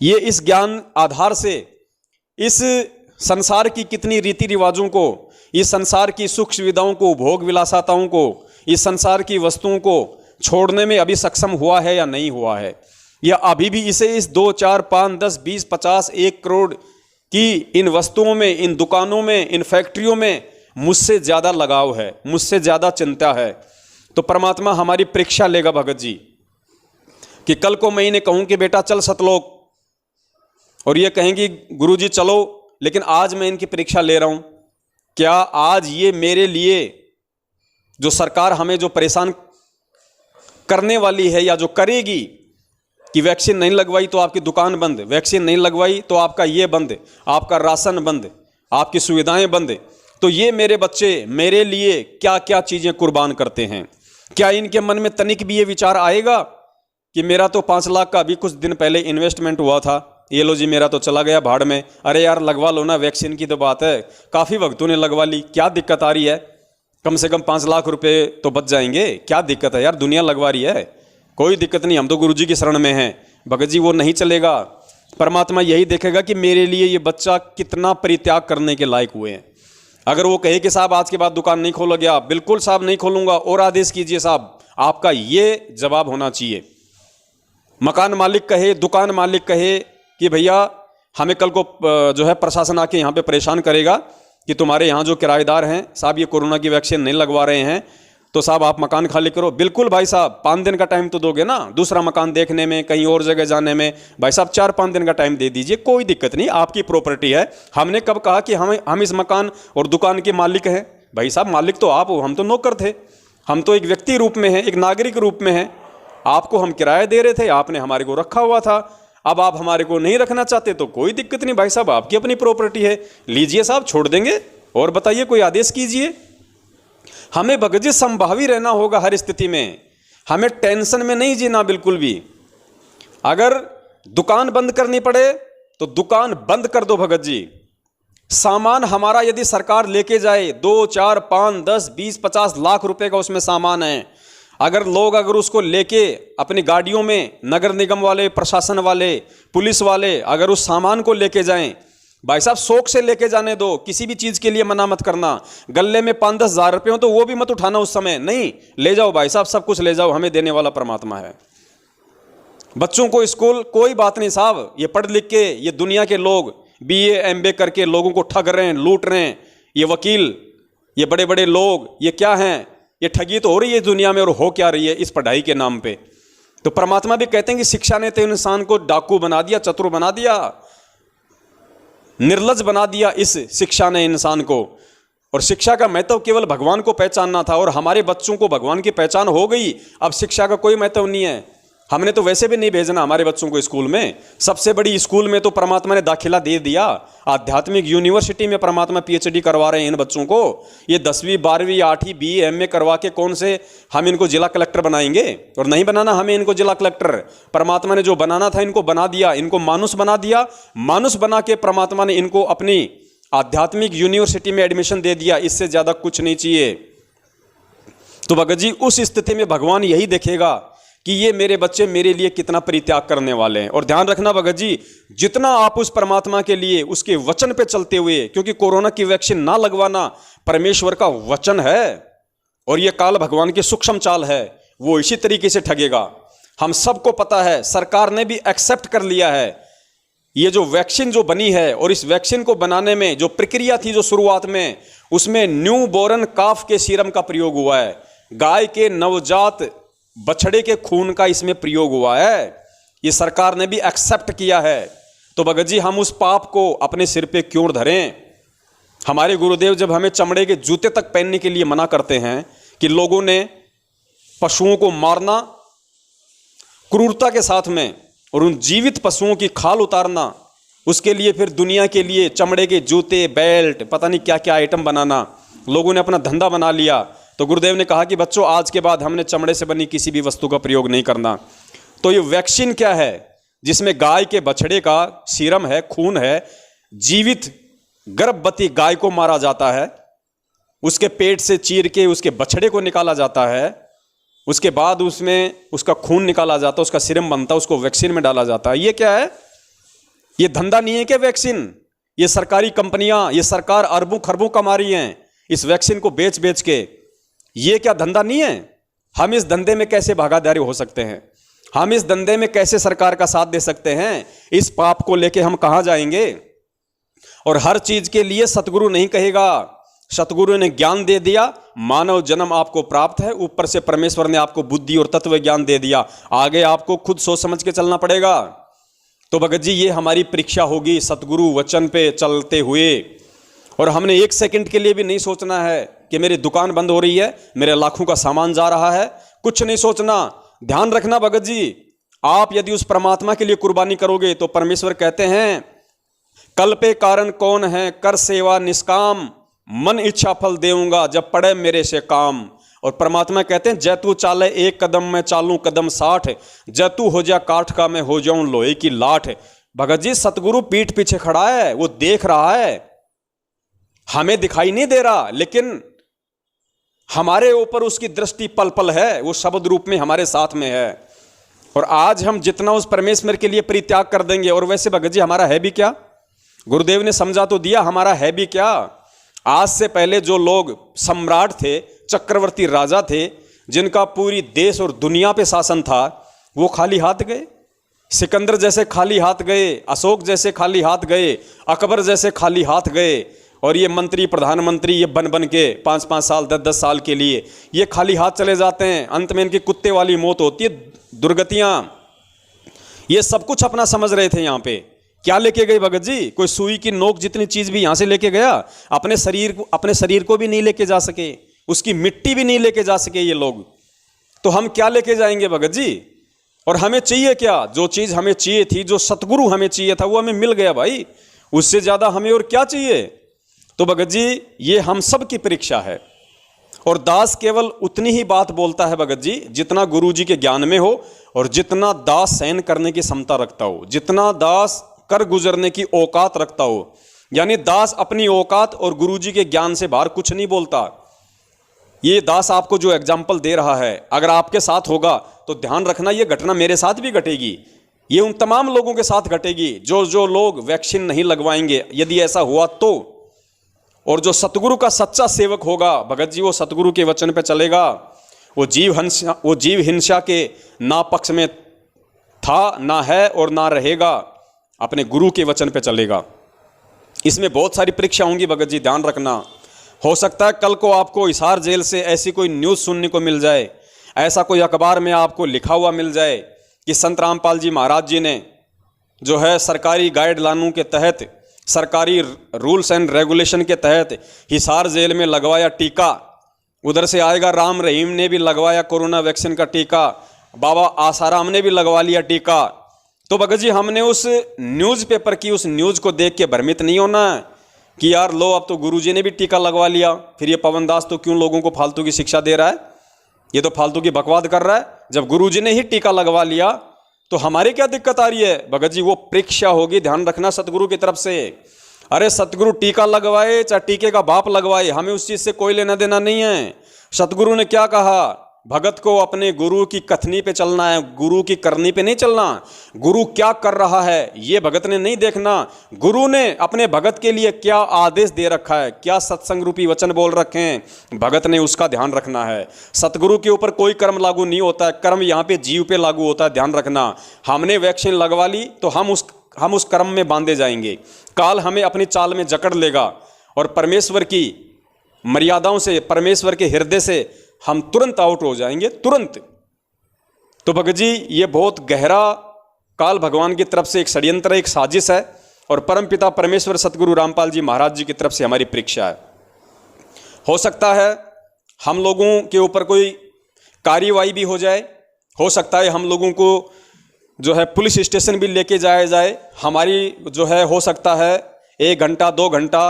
ये इस ज्ञान आधार से इस संसार की कितनी रीति रिवाजों को, इस संसार की सुख सुविधाओं को, भोग विलासताओं को, इस संसार की वस्तुओं को छोड़ने में अभी सक्षम हुआ है या नहीं हुआ है, या अभी भी इसे इस 2 4 5 10 20 50 1 करोड़ की इन वस्तुओं में, इन दुकानों में, इन फैक्ट्रियों में मुझसे ज़्यादा लगाव है, मुझसे ज़्यादा चिंता है। तो परमात्मा हमारी परीक्षा लेगा भगत जी, कि कल को मैं इन्हें कहूँ कि बेटा चल सतलोक, और ये कहेंगी गुरु जी चलो, लेकिन आज मैं इनकी परीक्षा ले रहा हूँ। क्या आज ये मेरे लिए जो सरकार हमें जो परेशान करने वाली है या जो करेगी कि वैक्सीन नहीं लगवाई तो आपकी दुकान बंद, वैक्सीन नहीं लगवाई तो आपका ये बंद, आपका राशन बंद, आपकी सुविधाएं बंद, तो ये मेरे बच्चे मेरे लिए क्या क्या चीजें कुर्बान करते हैं। क्या इनके मन में तनिक भी ये विचार आएगा कि मेरा तो 5 लाख का अभी कुछ दिन पहले इन्वेस्टमेंट हुआ था, ये लो जी मेरा तो चला गया भाड़ में। अरे यार लगवा लो ना, वैक्सीन की तो बात है, काफ़ी वक्तों ने लगवा ली, क्या दिक्कत आ रही है? कम से कम 5 लाख रुपए तो बच जाएंगे, क्या दिक्कत है यार? दुनिया लगवा रही है, कोई दिक्कत नहीं, हम तो गुरुजी की शरण में हैं। भगत जी वो नहीं चलेगा। परमात्मा यही देखेगा कि मेरे लिए ये बच्चा कितना परित्याग करने के लायक हुए हैं। अगर वो कहे कि साहब आज के बाद दुकान नहीं खोलोगे आप, बिल्कुल साहब नहीं खोलूंगा, और आदेश कीजिए साहब, आपका ये जवाब होना चाहिए। मकान मालिक कहे, दुकान मालिक कहे कि भैया हमें कल को जो है प्रशासन आके यहाँ पे परेशान करेगा कि तुम्हारे यहाँ जो किराएदार हैं साहब ये कोरोना की वैक्सीन नहीं लगवा रहे हैं, तो साहब आप मकान खाली करो। बिल्कुल भाई साहब, 5 दिन का टाइम तो दोगे ना, दूसरा मकान देखने में, कहीं और जगह जाने में। भाई साहब 4-5 दिन का टाइम दे दीजिए, कोई दिक्कत नहीं, आपकी प्रॉपर्टी है। हमने कब कहा कि हम इस मकान और दुकान के मालिक हैं? भाई साहब मालिक तो आप हो, हम तो नौकर थे, हम तो एक व्यक्ति रूप में हैं, एक नागरिक रूप में हैं। आपको हम किराया दे रहे थे, आपने हमारे को रखा हुआ था, अब आप हमारे को नहीं रखना चाहते तो कोई दिक्कत नहीं भाई साहब, आपकी अपनी प्रॉपर्टी है, लीजिए साहब, छोड़ देंगे। और बताइए, कोई आदेश कीजिए। हमें भगत जी संभावी रहना होगा हर स्थिति में, हमें टेंशन में नहीं जीना बिल्कुल भी। अगर दुकान बंद करनी पड़े तो दुकान बंद कर दो भगत जी। सामान हमारा यदि सरकार लेके जाए, 2, 4, 5, 10, 20, 50 लाख रुपए का उसमें सामान है, अगर उसको लेके अपनी गाड़ियों में, नगर निगम वाले, प्रशासन वाले, पुलिस वाले अगर उस सामान को लेके जाएं, भाई साहब शौक से लेके जाने दो, किसी भी चीज के लिए मना मत करना। गले में 5-10 हज़ार रुपए हो तो वो भी मत उठाना उस समय, नहीं, ले जाओ भाई साहब, सब कुछ ले जाओ, हमें देने वाला परमात्मा है। बच्चों को स्कूल, कोई बात नहीं साहब, ये पढ़ लिख के ये दुनिया के लोग BA MBA करके लोगों को ठग रहे हैं, लूट रहे हैं, ये वकील, ये बड़े बड़े लोग, ये क्या हैं? ये ठगी तो हो रही है दुनिया में, और हो क्या रही है इस पढ़ाई के नाम पे। तो परमात्मा भी कहते हैं कि शिक्षा ने तो इंसान को डाकू बना दिया, चतुर बना दिया, निर्लज बना दिया इस शिक्षा ने इंसान को। और शिक्षा का महत्व केवल भगवान को पहचानना था, और हमारे बच्चों को भगवान की पहचान हो गई, अब शिक्षा का कोई महत्व नहीं है। हमने तो वैसे भी नहीं भेजना हमारे बच्चों को स्कूल में, सबसे बड़ी स्कूल में तो परमात्मा ने दाखिला दे दिया, आध्यात्मिक यूनिवर्सिटी में परमात्मा PhD करवा रहे हैं इन बच्चों को। ये 10वीं 12वीं 8वीं BA MA करवा के कौन से हम इनको जिला कलेक्टर बनाएंगे? और नहीं बनाना हमें इनको जिला कलेक्टर, परमात्मा ने जो बनाना था इनको बना दिया, इनको मानुष बना दिया। मानुष बना के परमात्मा ने इनको अपनी आध्यात्मिक यूनिवर्सिटी में एडमिशन दे दिया, इससे ज्यादा कुछ नहीं चाहिए। तो भगत जी उस स्थिति में भगवान यही देखेगा कि ये मेरे बच्चे मेरे लिए कितना परित्याग करने वाले हैं। और ध्यान रखना भगत जी, जितना आप उस परमात्मा के लिए उसके वचन पे चलते हुए, क्योंकि कोरोना की वैक्सीन ना लगवाना परमेश्वर का वचन है, और ये काल भगवान की सूक्ष्म चाल है, वो इसी तरीके से ठगेगा। हम सबको पता है, सरकार ने भी एक्सेप्ट कर लिया है, ये जो वैक्सीन जो बनी है, और इस वैक्सीन को बनाने में जो प्रक्रिया थी जो शुरुआत में, उसमें न्यू बोरन काफ के सीरम का प्रयोग हुआ है, गाय के नवजात बछड़े के खून का इसमें प्रयोग हुआ है, ये सरकार ने भी एक्सेप्ट किया है। तो भगत जी हम उस पाप को अपने सिर पे क्यों धरें? हमारे गुरुदेव जब हमें चमड़े के जूते तक पहनने के लिए मना करते हैं कि लोगों ने पशुओं को मारना क्रूरता के साथ में, और उन जीवित पशुओं की खाल उतारना, उसके लिए फिर दुनिया के लिए चमड़े के जूते, बेल्ट, पता नहीं क्या क्या आइटम बनाना, लोगों ने अपना धंधा बना लिया। तो गुरुदेव ने कहा कि बच्चों आज के बाद हमने चमड़े से बनी किसी भी वस्तु का प्रयोग नहीं करना। तो ये वैक्सीन क्या है? जिसमें गाय के बछड़े का सीरम है, खून है, जीवित गर्भवती गाय को मारा जाता है, उसके पेट से चीर के उसके बछड़े को निकाला जाता है, उसके बाद उसमें उसका खून निकाला जाता है, उसका सीरम बनता है, उसको वैक्सीन में डाला जाता है। ये क्या है? ये धंधा नहीं है क्या वैक्सीन? ये सरकारी कंपनियां, ये सरकार अरबों खरबों कमा रही हैं इस वैक्सीन को बेच बेच के। ये क्या धंधा नहीं है? हम इस धंधे में कैसे भागीदारी हो सकते हैं? हम इस धंधे में कैसे सरकार का साथ दे सकते हैं? इस पाप को लेके हम कहां जाएंगे? और हर चीज के लिए सतगुरु नहीं कहेगा, सतगुरु ने ज्ञान दे दिया, मानव जन्म आपको प्राप्त है, ऊपर से परमेश्वर ने आपको बुद्धि और तत्व ज्ञान दे दिया, आगे आपको खुद सोच समझ के चलना पड़ेगा। तो भगत जी ये हमारी परीक्षा होगी सतगुरु वचन पे चलते हुए। और हमने 1 सेकंड के लिए भी नहीं सोचना है कि मेरी दुकान बंद हो रही है, मेरे लाखों का सामान जा रहा है, कुछ नहीं सोचना। ध्यान रखना भगत जी, आप यदि उस परमात्मा के लिए कुर्बानी करोगे तो परमेश्वर कहते हैं, कल पे कारण कौन है, कर सेवा निष्काम, मन इच्छा फल देऊंगा जब पड़े मेरे से काम। और परमात्मा कहते हैं जै तू चाले एक कदम मैं चालूं कदम 60, जै तू हो जा काठ का मैं हो जाऊं लोहे की लाठ। भगत जी सतगुरु पीठ पीछे खड़ा है, वो देख रहा है, हमें दिखाई नहीं दे रहा, लेकिन हमारे ऊपर उसकी दृष्टि पल पल है, वो शब्द रूप में हमारे साथ में है। और आज हम जितना उस परमेश्वर के लिए परित्याग कर देंगे, और वैसे भगत जी हमारा है भी क्या, गुरुदेव ने समझा तो दिया, हमारा है भी क्या। आज से पहले जो लोग सम्राट थे, चक्रवर्ती राजा थे, जिनका पूरी देश और दुनिया पे शासन था, वो खाली हाथ गए। सिकंदर जैसे खाली हाथ गए, अशोक जैसे खाली हाथ गए, अकबर जैसे खाली हाथ गए। और ये मंत्री प्रधानमंत्री ये बन बन के 5-5 साल 10-10 साल के लिए ये खाली हाथ चले जाते हैं। अंत में इनकी कुत्ते वाली मौत होती है, दुर्गतियां। ये सब कुछ अपना समझ रहे थे। यहाँ पे क्या लेके गए भगत जी? कोई सुई की नोक जितनी चीज भी यहां से लेके गया, अपने शरीर को भी नहीं लेके जा सके, उसकी मिट्टी भी नहीं लेके जा सके ये लोग। तो हम क्या लेके जाएंगे भगत जी? और हमें चाहिए क्या? जो चीज हमें चाहिए थी, जो सतगुरु हमें चाहिए था, वो हमें मिल गया भाई। उससे ज्यादा हमें और क्या चाहिए? तो भगत जी ये हम सब की परीक्षा है। और दास केवल उतनी ही बात बोलता है भगत जी जितना गुरु जी के ज्ञान में हो, और जितना दास सहन करने की क्षमता रखता हो, जितना दास कर गुजरने की औकात रखता हो। यानी दास अपनी औकात और गुरु जी के ज्ञान से बाहर कुछ नहीं बोलता। ये दास आपको जो एग्जाम्पल दे रहा है, अगर आपके साथ होगा तो ध्यान रखना ये घटना मेरे साथ भी घटेगी, ये उन तमाम लोगों के साथ घटेगी जो लोग वैक्सीन नहीं लगवाएंगे, यदि ऐसा हुआ तो। और जो सतगुरु का सच्चा सेवक होगा भगत जी, वो सतगुरु के वचन पे चलेगा, वो जीव हिंसा के ना पक्ष में था, ना है और ना रहेगा, अपने गुरु के वचन पे चलेगा। इसमें बहुत सारी परीक्षा होंगी भगत जी, ध्यान रखना। हो सकता है कल को आपको हिसार जेल से ऐसी कोई न्यूज़ सुनने को मिल जाए, ऐसा कोई अखबार में आपको लिखा हुआ मिल जाए कि संत रामपाल जी महाराज जी ने जो है सरकारी गाइडलाइनों के तहत, सरकारी रूल्स एंड रेगुलेशन के तहत हिसार जेल में लगवाया टीका। उधर से आएगा राम रहीम ने भी लगवाया कोरोना वैक्सीन का टीका, बाबा आसाराम ने भी लगवा लिया टीका। तो भगत जी हमने उस न्यूज़पेपर की उस न्यूज़ को देख के भ्रमित नहीं होना है कि यार लो अब तो गुरुजी ने भी टीका लगवा लिया, फिर ये पवन दास तो क्यों लोगों को फालतू की शिक्षा दे रहा है, ये तो फालतू की बकवाद कर रहा है। जब गुरुजी ने ही टीका लगवा लिया तो हमारी क्या दिक्कत आ रही है? भगत जी वो परीक्षा होगी, ध्यान रखना, सतगुरु की तरफ से। अरे सतगुरु टीका लगवाए चाहे टीके का बाप लगवाए, हमें उस चीज़ से कोई लेना देना नहीं है। सतगुरु ने क्या कहा? भगत को अपने गुरु की कथनी पे चलना है, गुरु की करनी पे नहीं चलना। गुरु क्या कर रहा है ये भगत ने नहीं देखना, गुरु ने अपने भगत के लिए क्या आदेश दे रखा है, क्या सत्संग रूपी वचन बोल रखे हैं, भगत ने उसका ध्यान रखना है। सतगुरु के ऊपर कोई कर्म लागू नहीं होता है, कर्म यहाँ पे जीव पे लागू होता है, ध्यान रखना। हमने वैक्सीन लगवा ली तो हम उस कर्म में बांधे जाएंगे, काल हमें अपनी चाल में जकड़ लेगा और परमेश्वर की मर्यादाओं से, परमेश्वर के हृदय से हम तुरंत आउट हो जाएंगे, तुरंत। तो भगत जी ये बहुत गहरा काल भगवान की तरफ से एक षड्यंत्र, एक साजिश है, और परमपिता परमेश्वर सतगुरु रामपाल जी महाराज जी की तरफ से हमारी परीक्षा है। हो सकता है हम लोगों के ऊपर कोई कार्यवाही भी हो जाए, हो सकता है हम लोगों को जो है पुलिस स्टेशन भी लेके जाया जाए, हमारी जो है हो सकता है 1 घंटा 2 घंटा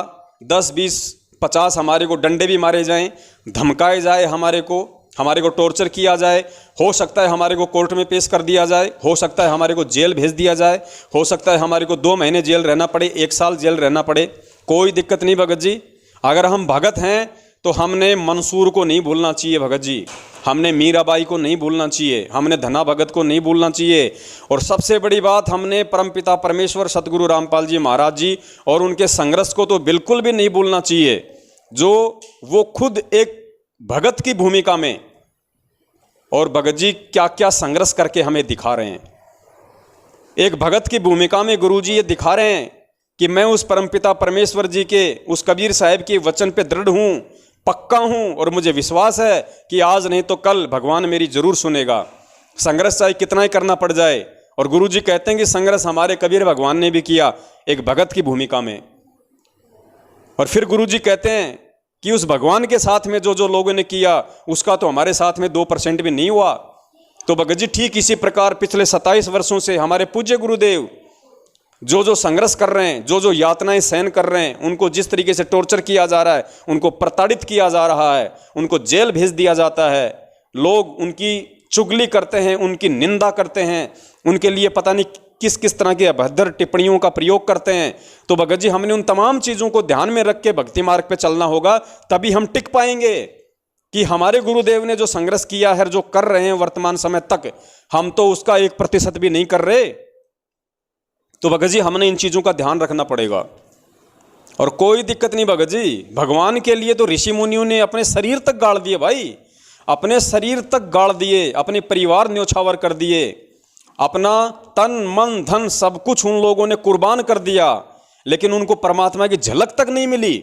10 20 50 हमारे को डंडे भी मारे जाएं, धमकाए जाए, हमारे को टॉर्चर किया जाए, हो सकता है हमारे को कोर्ट में पेश कर दिया जाए, हो सकता है हमारे को जेल भेज दिया जाए, हो सकता है हमारे को 2 महीने जेल रहना पड़े, 1 साल जेल रहना पड़े, कोई दिक्कत नहीं भगत जी। अगर हम भगत हैं तो हमने मंसूर को नहीं भूलना चाहिए भगत जी, हमने मीराबाई को नहीं भूलना चाहिए, हमने धना भगत को नहीं भूलना चाहिए, और सबसे बड़ी बात हमने परमपिता परमेश्वर सतगुरु रामपाल जी महाराज जी और उनके संघर्ष को तो बिल्कुल भी नहीं भूलना चाहिए, जो वो खुद एक भगत की भूमिका में, और भगत जी क्या क्या संघर्ष करके हमें दिखा रहे हैं। एक भगत की भूमिका में गुरु जी ये दिखा रहे हैं कि मैं उस परमपिता परमेश्वर जी के, उस कबीर साहब के वचन पे दृढ़ हूँ, पक्का हूँ, और मुझे विश्वास है कि आज नहीं तो कल भगवान मेरी जरूर सुनेगा, संघर्ष चाहे कितना ही करना पड़ जाए। और गुरु जी कहते हैं कि संघर्ष हमारे कबीर भगवान ने भी किया एक भगत की भूमिका में। और फिर गुरु जी कहते हैं कि उस भगवान के साथ में जो लोगों ने किया उसका तो हमारे साथ में 2% भी नहीं हुआ। तो भगत जी ठीक इसी प्रकार पिछले 27 वर्षों से हमारे पूज्य गुरुदेव जो जो संघर्ष कर रहे हैं, जो जो यातनाएं सहन कर रहे हैं, उनको जिस तरीके से टॉर्चर किया जा रहा है, उनको प्रताड़ित किया जा रहा है, उनको जेल भेज दिया जाता है, लोग उनकी चुगली करते हैं, उनकी निंदा करते हैं, उनके लिए पता नहीं किस किस तरह की अभद्र टिप्पणियों का प्रयोग करते हैं। तो भगत जी हमने उन तमाम चीज़ों को ध्यान में रख के भक्ति मार्ग पे चलना होगा, तभी हम टिक पाएंगे कि हमारे गुरुदेव ने जो संघर्ष किया है, जो कर रहे हैं वर्तमान समय तक, हम तो उसका 1% भी नहीं कर रहे। तो भगत जी हमने इन चीज़ों का ध्यान रखना पड़ेगा। और कोई दिक्कत नहीं भगत जी, भगवान के लिए तो ऋषि मुनियों ने अपने शरीर तक गाड़ दिए भाई, अपने शरीर तक गाड़ दिए, अपने परिवार न्योछावर कर दिए, अपना तन मन धन सब कुछ उन लोगों ने कुर्बान कर दिया, लेकिन उनको परमात्मा की झलक तक नहीं मिली।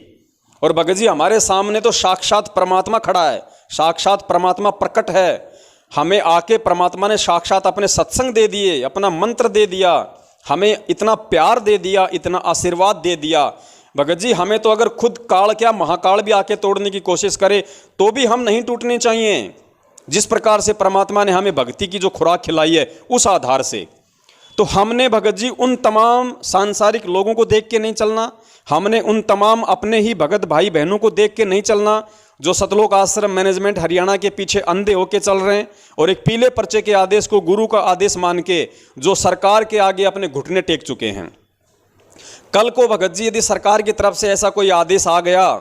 और भगत जी हमारे सामने तो साक्षात परमात्मा खड़ा है, साक्षात परमात्मा प्रकट है, हमें आके परमात्मा ने साक्षात अपने सत्संग दे दिए, अपना मंत्र दे दिया, हमें इतना प्यार दे दिया, इतना आशीर्वाद दे दिया। भगत जी हमें तो अगर खुद काल क्या महाकाल भी आके तोड़ने की कोशिश करे तो भी हम नहीं टूटने चाहिए। जिस प्रकार से परमात्मा ने हमें भक्ति की जो खुराक खिलाई है उस आधार से, तो हमने भगत जी उन तमाम सांसारिक लोगों को देख के नहीं चलना, हमने उन तमाम अपने ही भगत भाई बहनों को देख के नहीं चलना जो सतलोक आश्रम मैनेजमेंट हरियाणा के पीछे अंधे होके चल रहे हैं और एक पीले पर्चे के आदेश को गुरु का आदेश मान के जो सरकार के आगे अपने घुटने टेक चुके हैं। कल को भगत जी यदि सरकार की तरफ से ऐसा कोई आदेश आ गया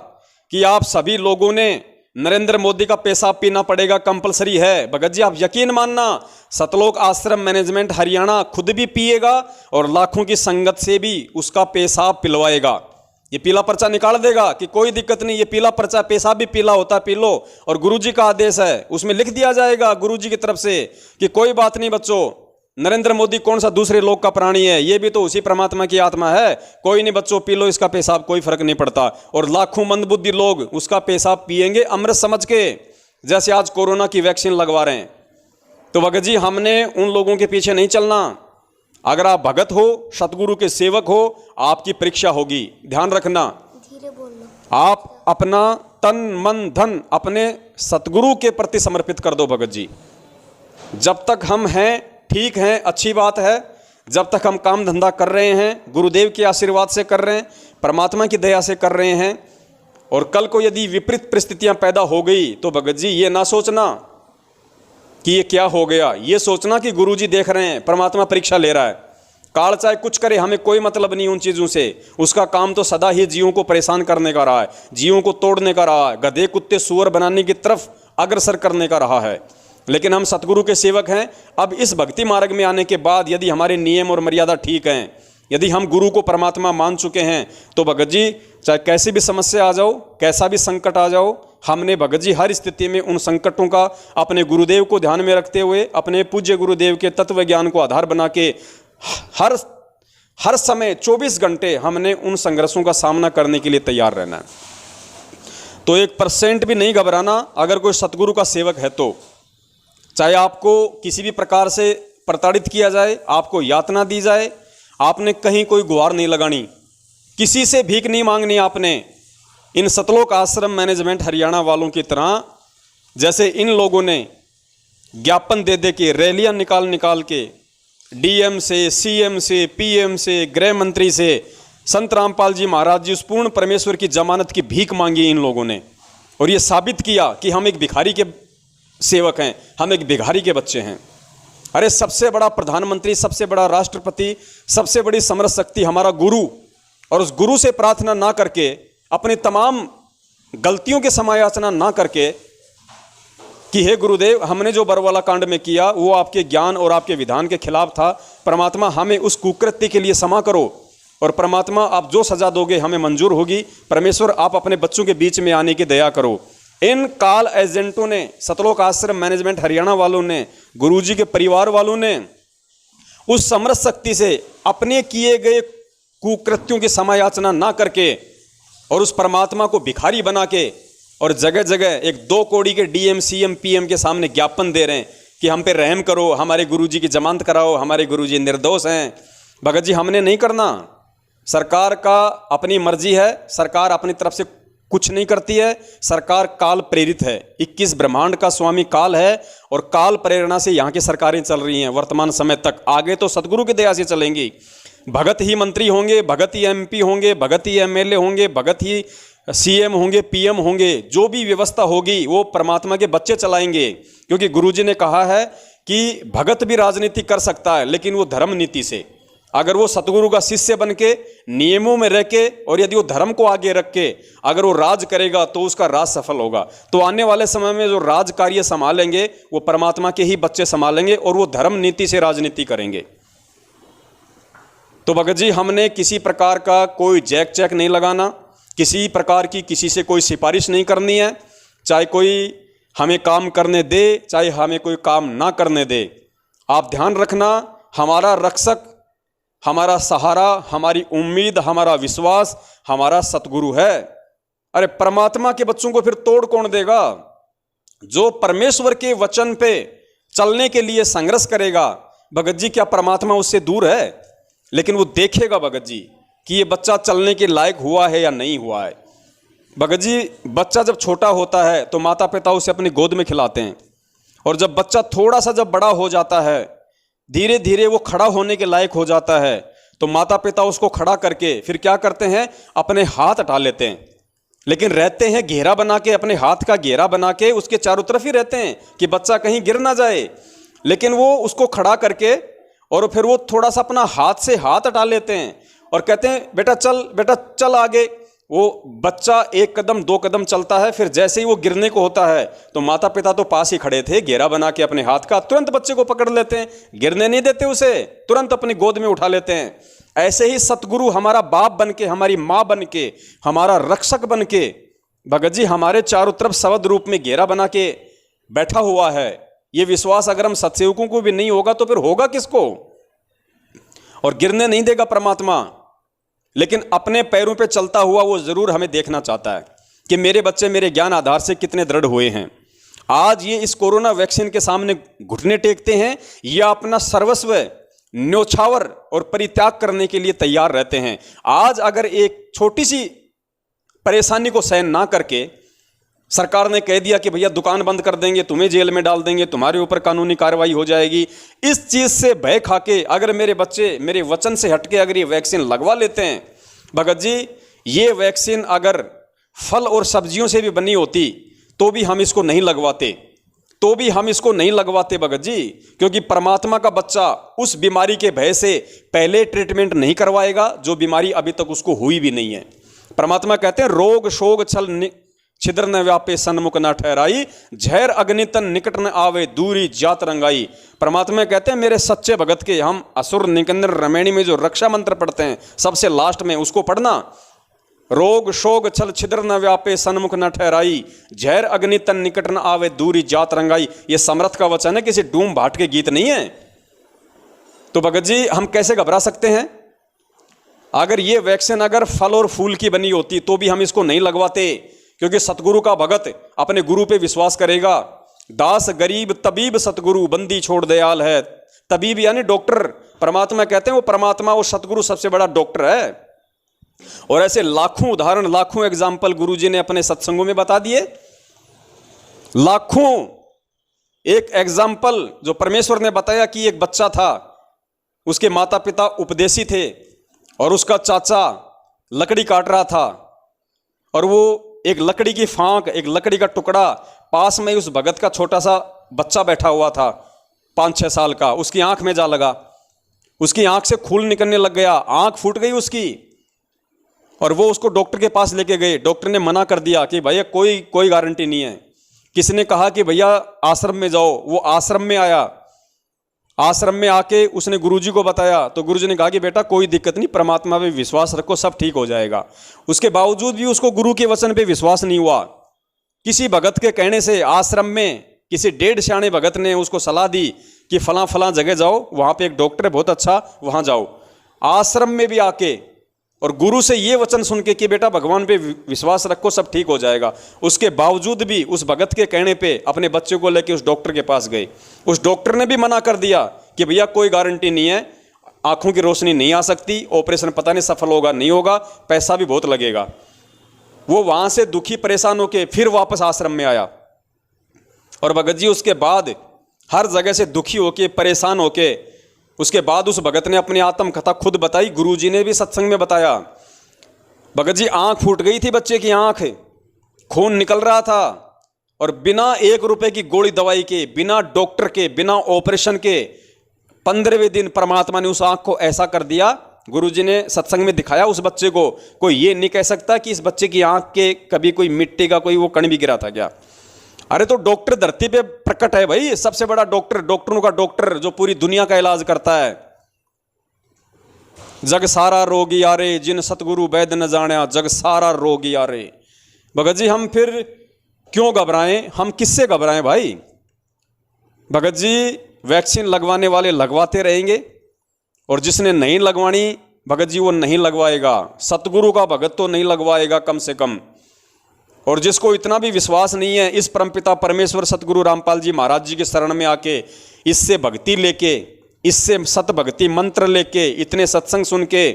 कि आप सभी लोगों ने नरेंद्र मोदी का पेशाब पीना पड़ेगा, कंपलसरी है, भगत जी आप यकीन मानना सतलोक आश्रम मैनेजमेंट हरियाणा खुद भी पिएगा और लाखों की संगत से भी उसका पेशाब पिलवाएगा। ये पीला पर्चा निकाल देगा कि कोई दिक्कत नहीं, ये पीला पर्चा पेशाब भी पीला होता पी लो, और गुरुजी का आदेश है, उसमें लिख दिया जाएगा गुरुजी की तरफ से कि कोई बात नहीं बच्चों, नरेंद्र मोदी कौन सा दूसरे लोक का प्राणी है, ये भी तो उसी परमात्मा की आत्मा है, कोई नहीं बच्चों पी लो इसका पेशाब, कोई फर्क नहीं पड़ता। और लाखों मंदबुद्धि लोग उसका पेशाब पिएंगे अमृत समझ के, जैसे आज कोरोना की वैक्सीन लगवा रहे हैं। तो भगत जी हमने उन लोगों के पीछे नहीं चलना। अगर आप भगत हो, सतगुरु के सेवक हो, आपकी परीक्षा होगी, ध्यान रखना। धीरे बोलो। आप अपना तन मन धन अपने सतगुरु के प्रति समर्पित कर दो भगत जी। जब तक हम हैं ठीक हैं, अच्छी बात है, जब तक हम काम धंधा कर रहे हैं गुरुदेव के आशीर्वाद से कर रहे हैं, परमात्मा की दया से कर रहे हैं, और कल को यदि विपरीत परिस्थितियां पैदा हो गई तो भगत जी ये ना सोचना कि ये क्या हो गया, ये सोचना कि गुरुजी देख रहे हैं, परमात्मा परीक्षा ले रहा है। काल चाहे कुछ करे, हमें कोई मतलब नहीं उन चीज़ों से, उसका काम तो सदा ही जीवों को परेशान करने का रहा है, जीवों को तोड़ने का रहा है, गधे कुत्ते सुअर बनाने की तरफ अग्रसर करने का रहा है। लेकिन हम सतगुरु के सेवक हैं। अब इस भक्ति मार्ग में आने के बाद यदि हमारे नियम और मर्यादा ठीक हैं, यदि हम गुरु को परमात्मा मान चुके हैं, तो भगत जी चाहे कैसी भी समस्या आ जाओ, कैसा भी संकट आ जाओ, हमने भगत जी हर स्थिति में उन संकटों का अपने गुरुदेव को ध्यान में रखते हुए, अपने पूज्य गुरुदेव के तत्व ज्ञान को आधार बना के हर समय 24 घंटे हमने उन संघर्षों का सामना करने के लिए तैयार रहना है। तो 1% भी नहीं घबराना। अगर कोई सतगुरु का सेवक है तो चाहे आपको किसी भी प्रकार से प्रताड़ित किया जाए, आपको यातना दी जाए, आपने कहीं कोई गुहार नहीं लगानी, किसी से भीख नहीं मांगनी आपने। इन सतलोक आश्रम मैनेजमेंट हरियाणा वालों की तरह जैसे इन लोगों ने ज्ञापन दे दे के, रैलियां निकाल के डीएम से, सीएम से, पीएम से, गृह मंत्री से, संत रामपाल जी महाराज जी, उस पूर्ण परमेश्वर की जमानत की भीख मांगी इन लोगों ने, और ये साबित किया कि हम एक भिखारी के सेवक हैं, हम एक भिखारी के बच्चे हैं। अरे सबसे बड़ा प्रधानमंत्री, सबसे बड़ा राष्ट्रपति, सबसे बड़ी समरथ शक्ति हमारा गुरु, और उस गुरु से प्रार्थना ना करके, अपनी तमाम गलतियों की समायाचना ना करके कि हे गुरुदेव हमने जो बरवाला कांड में किया वो आपके ज्ञान और आपके विधान के खिलाफ था, परमात्मा हमें उस कुकृत्य के लिए क्षमा करो, और परमात्मा आप जो सजा दोगे हमें मंजूर होगी, परमेश्वर आप अपने बच्चों के बीच में आने की दया करो। इन काल एजेंटों ने, सतलोक आश्रम मैनेजमेंट हरियाणा वालों ने, गुरुजी के परिवार वालों ने उस समरथ शक्ति से अपने किए गए कुकृत्यों की समायाचना ना करके और उस परमात्मा को भिखारी बना के और जगह जगह 1-2 कौड़ी के डीएम, सीएम, पीएम के सामने ज्ञापन दे रहे हैं कि हम पे रहम करो, हमारे गुरुजी की जमानत कराओ, हमारे गुरुजी निर्दोष हैं। भगत जी हमने नहीं करना। सरकार का अपनी मर्जी है, सरकार अपनी तरफ से कुछ नहीं करती है, सरकार काल प्रेरित है। 21 ब्रह्मांड का स्वामी काल है और काल प्रेरणा से यहाँ की सरकारें चल रही हैं वर्तमान समय तक। आगे तो सतगुरु की दया से चलेंगी। भगत ही मंत्री होंगे, भगत ही एमपी होंगे, भगत ही एमएलए होंगे, भगत ही सीएम होंगे, पीएम होंगे। जो भी व्यवस्था होगी वो परमात्मा के बच्चे चलाएंगे, क्योंकि गुरुजी ने कहा है कि भगत भी राजनीति कर सकता है, लेकिन वो धर्म नीति से। अगर वो सतगुरु का शिष्य बन के नियमों में रह के और यदि वो धर्म को आगे रख के अगर वो राज करेगा तो उसका राज सफल होगा। तो आने वाले समय में जो राज कार्य संभालेंगे वो परमात्मा के ही बच्चे संभालेंगे और वो धर्म नीति से राजनीति करेंगे। तो भगत जी, हमने किसी प्रकार का कोई जैक चैक नहीं लगाना, किसी प्रकार की किसी से कोई सिफारिश नहीं करनी है, चाहे कोई हमें काम करने दे चाहे हमें कोई काम ना करने दे। आप ध्यान रखना, हमारा रक्षक, हमारा सहारा, हमारी उम्मीद, हमारा विश्वास हमारा सतगुरु है। अरे परमात्मा के बच्चों को फिर तोड़ कौन देगा? जो परमेश्वर के वचन पे चलने के लिए संघर्ष करेगा, भगत जी क्या परमात्मा उससे दूर है? लेकिन वो देखेगा भगत जी कि ये बच्चा चलने के लायक हुआ है या नहीं हुआ है। भगत जी, बच्चा जब छोटा होता है तो माता पिता उसे अपनी गोद में खिलाते हैं, और जब बच्चा थोड़ा सा जब बड़ा हो जाता है, धीरे धीरे वो खड़ा होने के लायक हो जाता है, तो माता पिता उसको खड़ा करके फिर क्या करते हैं, अपने हाथ हटा लेते हैं। लेकिन रहते हैं घेरा बना के, अपने हाथ का घेरा बना के उसके चारों तरफ ही रहते हैं कि बच्चा कहीं गिर ना जाए। लेकिन वो उसको खड़ा करके और फिर वो थोड़ा सा अपना हाथ से हाथ हटा लेते हैं और कहते हैं बेटा चल आगे। वो बच्चा एक कदम दो कदम चलता है, फिर जैसे ही वो गिरने को होता है तो माता पिता तो पास ही खड़े थे, घेरा बना के अपने हाथ का तुरंत बच्चे को पकड़ लेते हैं, गिरने नहीं देते उसे, तुरंत अपनी गोद में उठा लेते हैं। ऐसे ही सतगुरु हमारा बाप बन के, हमारी माँ बन के, हमारा रक्षक बन के भगत जी हमारे चारों तरफ शब्द रूप में घेरा बना के बैठा हुआ है। ये विश्वास अगर हम सत्सेवकों को भी नहीं होगा तो फिर होगा किसको? और गिरने नहीं देगा परमात्मा, लेकिन अपने पैरों पे चलता हुआ वो जरूर हमें देखना चाहता है कि मेरे बच्चे मेरे ज्ञान आधार से कितने दृढ़ हुए हैं। आज ये इस कोरोना वैक्सीन के सामने घुटने टेकते हैं या अपना सर्वस्व न्योछावर और परित्याग करने के लिए तैयार रहते हैं। आज अगर एक छोटी सी परेशानी को सहन ना करके सरकार ने कह दिया कि भैया दुकान बंद कर देंगे, तुम्हें जेल में डाल देंगे, तुम्हारे ऊपर कानूनी कार्रवाई हो जाएगी, इस चीज से भय खाके अगर मेरे बच्चे मेरे वचन से हटके अगर ये वैक्सीन लगवा लेते हैं, भगत जी ये वैक्सीन अगर फल और सब्जियों से भी बनी होती तो भी हम इसको नहीं लगवाते, भगत जी, क्योंकि परमात्मा का बच्चा उस बीमारी के भय से पहले ट्रीटमेंट नहीं करवाएगा जो बीमारी अभी तक उसको हुई भी नहीं है। परमात्मा कहते हैं रोग शोग छल छिद्र न व्यापे सन्मुख न ठहराई, झैर अग्नितन निकट न आवे दूरी जात रंगाई। परमात्मा कहते हैं मेरे सच्चे भगत के, हम असुर निकंदर रमैणी में जो रक्षा मंत्र पढ़ते हैं सबसे लास्ट में उसको पढ़ना, रोग शोग छल छिद्र न व्यापे सन्मुख न ठहराई, झैर अग्नितन निकट न आवे दूरी जात रंगाई। ये समर्थ का वचन है, किसी डूम भाट के गीत नहीं है। तो भगत जी हम कैसे घबरा सकते हैं? अगर ये वैक्सीन अगर फल और फूल की बनी होती तो भी हम इसको नहीं लगवाते, क्योंकि सतगुरु का भगत अपने गुरु पे विश्वास करेगा। दास गरीब तबीब सतगुरु बंदी छोड़ दयाल है। तबीब यानी डॉक्टर, परमात्मा कहते हैं वो परमात्मा वो सतगुरु सबसे बड़ा डॉक्टर है। और ऐसे लाखों उदाहरण, लाखों एग्जाम्पल गुरुजी ने अपने सत्संगों में बता दिए। लाखों एक एग्जाम्पल जो परमेश्वर ने बताया कि एक बच्चा था, उसके माता पिता उपदेशी थे और उसका चाचा लकड़ी काट रहा था और वो एक लकड़ी की फांक, एक लकड़ी का टुकड़ा, पास में उस भगत का छोटा सा बच्चा बैठा हुआ था 5-6 साल का, उसकी आंख में जा लगा, उसकी आंख से खून निकलने लग गया, आंख फूट गई उसकी। और वो उसको डॉक्टर के पास लेके गए। डॉक्टर ने मना कर दिया कि भैया कोई गारंटी नहीं है। किसी ने कहा कि भैया आश्रम में जाओ, वो आश्रम में आया, आश्रम में आके उसने गुरुजी को बताया तो गुरुजी ने कहा कि बेटा कोई दिक्कत नहीं, परमात्मा पे विश्वास रखो, सब ठीक हो जाएगा। उसके बावजूद भी उसको गुरु के वचन पे विश्वास नहीं हुआ। किसी भगत के कहने से आश्रम में किसी 1.5 सियाने भगत ने उसको सलाह दी कि फलां जगह जाओ, वहां पे एक डॉक्टर है बहुत अच्छा, वहां जाओ। आश्रम में भी आके और गुरु से ये वचन सुन के कि बेटा भगवान पे विश्वास रखो, सब ठीक हो जाएगा, उसके बावजूद भी उस भगत के कहने पे अपने बच्चे को लेके उस डॉक्टर के पास गए। उस डॉक्टर ने भी मना कर दिया कि भैया कोई गारंटी नहीं है, आंखों की रोशनी नहीं आ सकती, ऑपरेशन पता नहीं सफल होगा नहीं होगा, पैसा भी बहुत लगेगा। वो वहां से दुखी परेशान होके फिर वापस आश्रम में आया। और भगत जी उसके बाद हर जगह से दुखी होके परेशान होके उसके बाद उस भगत ने अपनी आत्मकथा खुद बताई, गुरुजी ने भी सत्संग में बताया। भगत जी, आंख फूट गई थी बच्चे की, आंख, खून निकल रहा था, और बिना 1 रुपए की गोली दवाई के, बिना डॉक्टर के, बिना ऑपरेशन के 15वें दिन परमात्मा ने उस आंख को ऐसा कर दिया। गुरुजी ने सत्संग में दिखाया उस बच्चे को। कोई ये नहीं कह सकता कि इस बच्चे की आंख के कभी कोई मिट्टी का कोई वो कण भी गिरा था क्या? अरे तो डॉक्टर धरती पे प्रकट है भाई, सबसे बड़ा डॉक्टर, डॉक्टरों का डॉक्टर, जो पूरी दुनिया का इलाज करता है। जग सारा रोग यारे, जिन सतगुरु वैद न जाना, जग सारा रोग यारे। भगत जी, हम फिर क्यों घबराएं? हम किससे घबराएं भाई? भगत जी, वैक्सीन लगवाने वाले लगवाते रहेंगे, और जिसने नहीं लगवानी भगत जी वो नहीं लगवाएगा। सतगुरु का भगत तो नहीं लगवाएगा कम से कम। और जिसको इतना भी विश्वास नहीं है इस परमपिता परमेश्वर सतगुरु रामपाल जी महाराज जी के शरण में आके, इससे भक्ति लेके, इससे सत भक्ति मंत्र लेके, इतने सत्संग सुन के,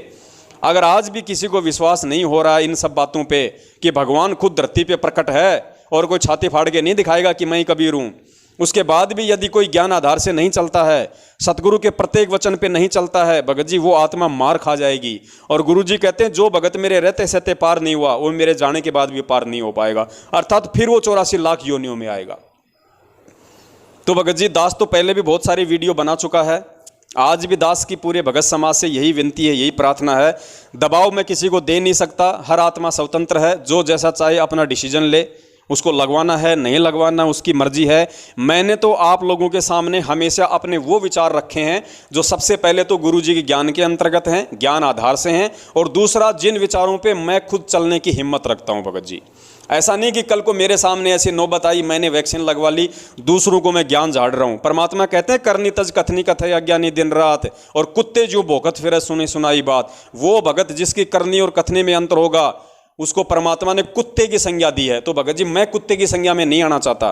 अगर आज भी किसी को विश्वास नहीं हो रहा है इन सब बातों पे कि भगवान खुद धरती पे प्रकट है और कोई छाती फाड़ के नहीं दिखाएगा कि मैं ही कबीर हूँ, उसके बाद भी यदि कोई ज्ञान आधार से नहीं चलता है, सतगुरु के प्रत्येक वचन पे नहीं चलता है, भगत जी वो आत्मा मार खा जाएगी। और गुरु जी कहते हैं जो भगत मेरे रहते सहते पार नहीं हुआ, वो मेरे जाने के बाद भी पार नहीं हो पाएगा, अर्थात फिर वो 84 लाख योनियों में आएगा। तो भगत जी, दास तो पहले भी बहुत सारी वीडियो बना चुका है, आज भी दास की पूरे भगत समाज से यही विनती है, यही प्रार्थना है। दबाव मैं किसी को दे नहीं सकता, हर आत्मा स्वतंत्र है, जो जैसा चाहे अपना डिसीजन ले, उसको लगवाना है नहीं लगवाना उसकी मर्जी है। मैंने तो आप लोगों के सामने हमेशा अपने वो विचार रखे हैं जो सबसे पहले तो गुरु जी के ज्ञान के अंतर्गत हैं, ज्ञान आधार से हैं, और दूसरा जिन विचारों पे मैं खुद चलने की हिम्मत रखता हूं। भगत जी, ऐसा नहीं कि कल को मेरे सामने ऐसी नौबत आई, मैंने वैक्सीन लगवा ली, दूसरों को मैं ज्ञान झाड़ रहा हूं। परमात्मा कहते हैं करनी तज कथनी कथे अज्ञानी दिन रात, और कुत्ते जो भौंकत फिरे सुनी सुनाई बात। वो भगत जिसकी करनी और कथनी में अंतर होगा उसको परमात्मा ने कुत्ते की संज्ञा दी है। तो भगत जी, मैं कुत्ते की संज्ञा में नहीं आना चाहता,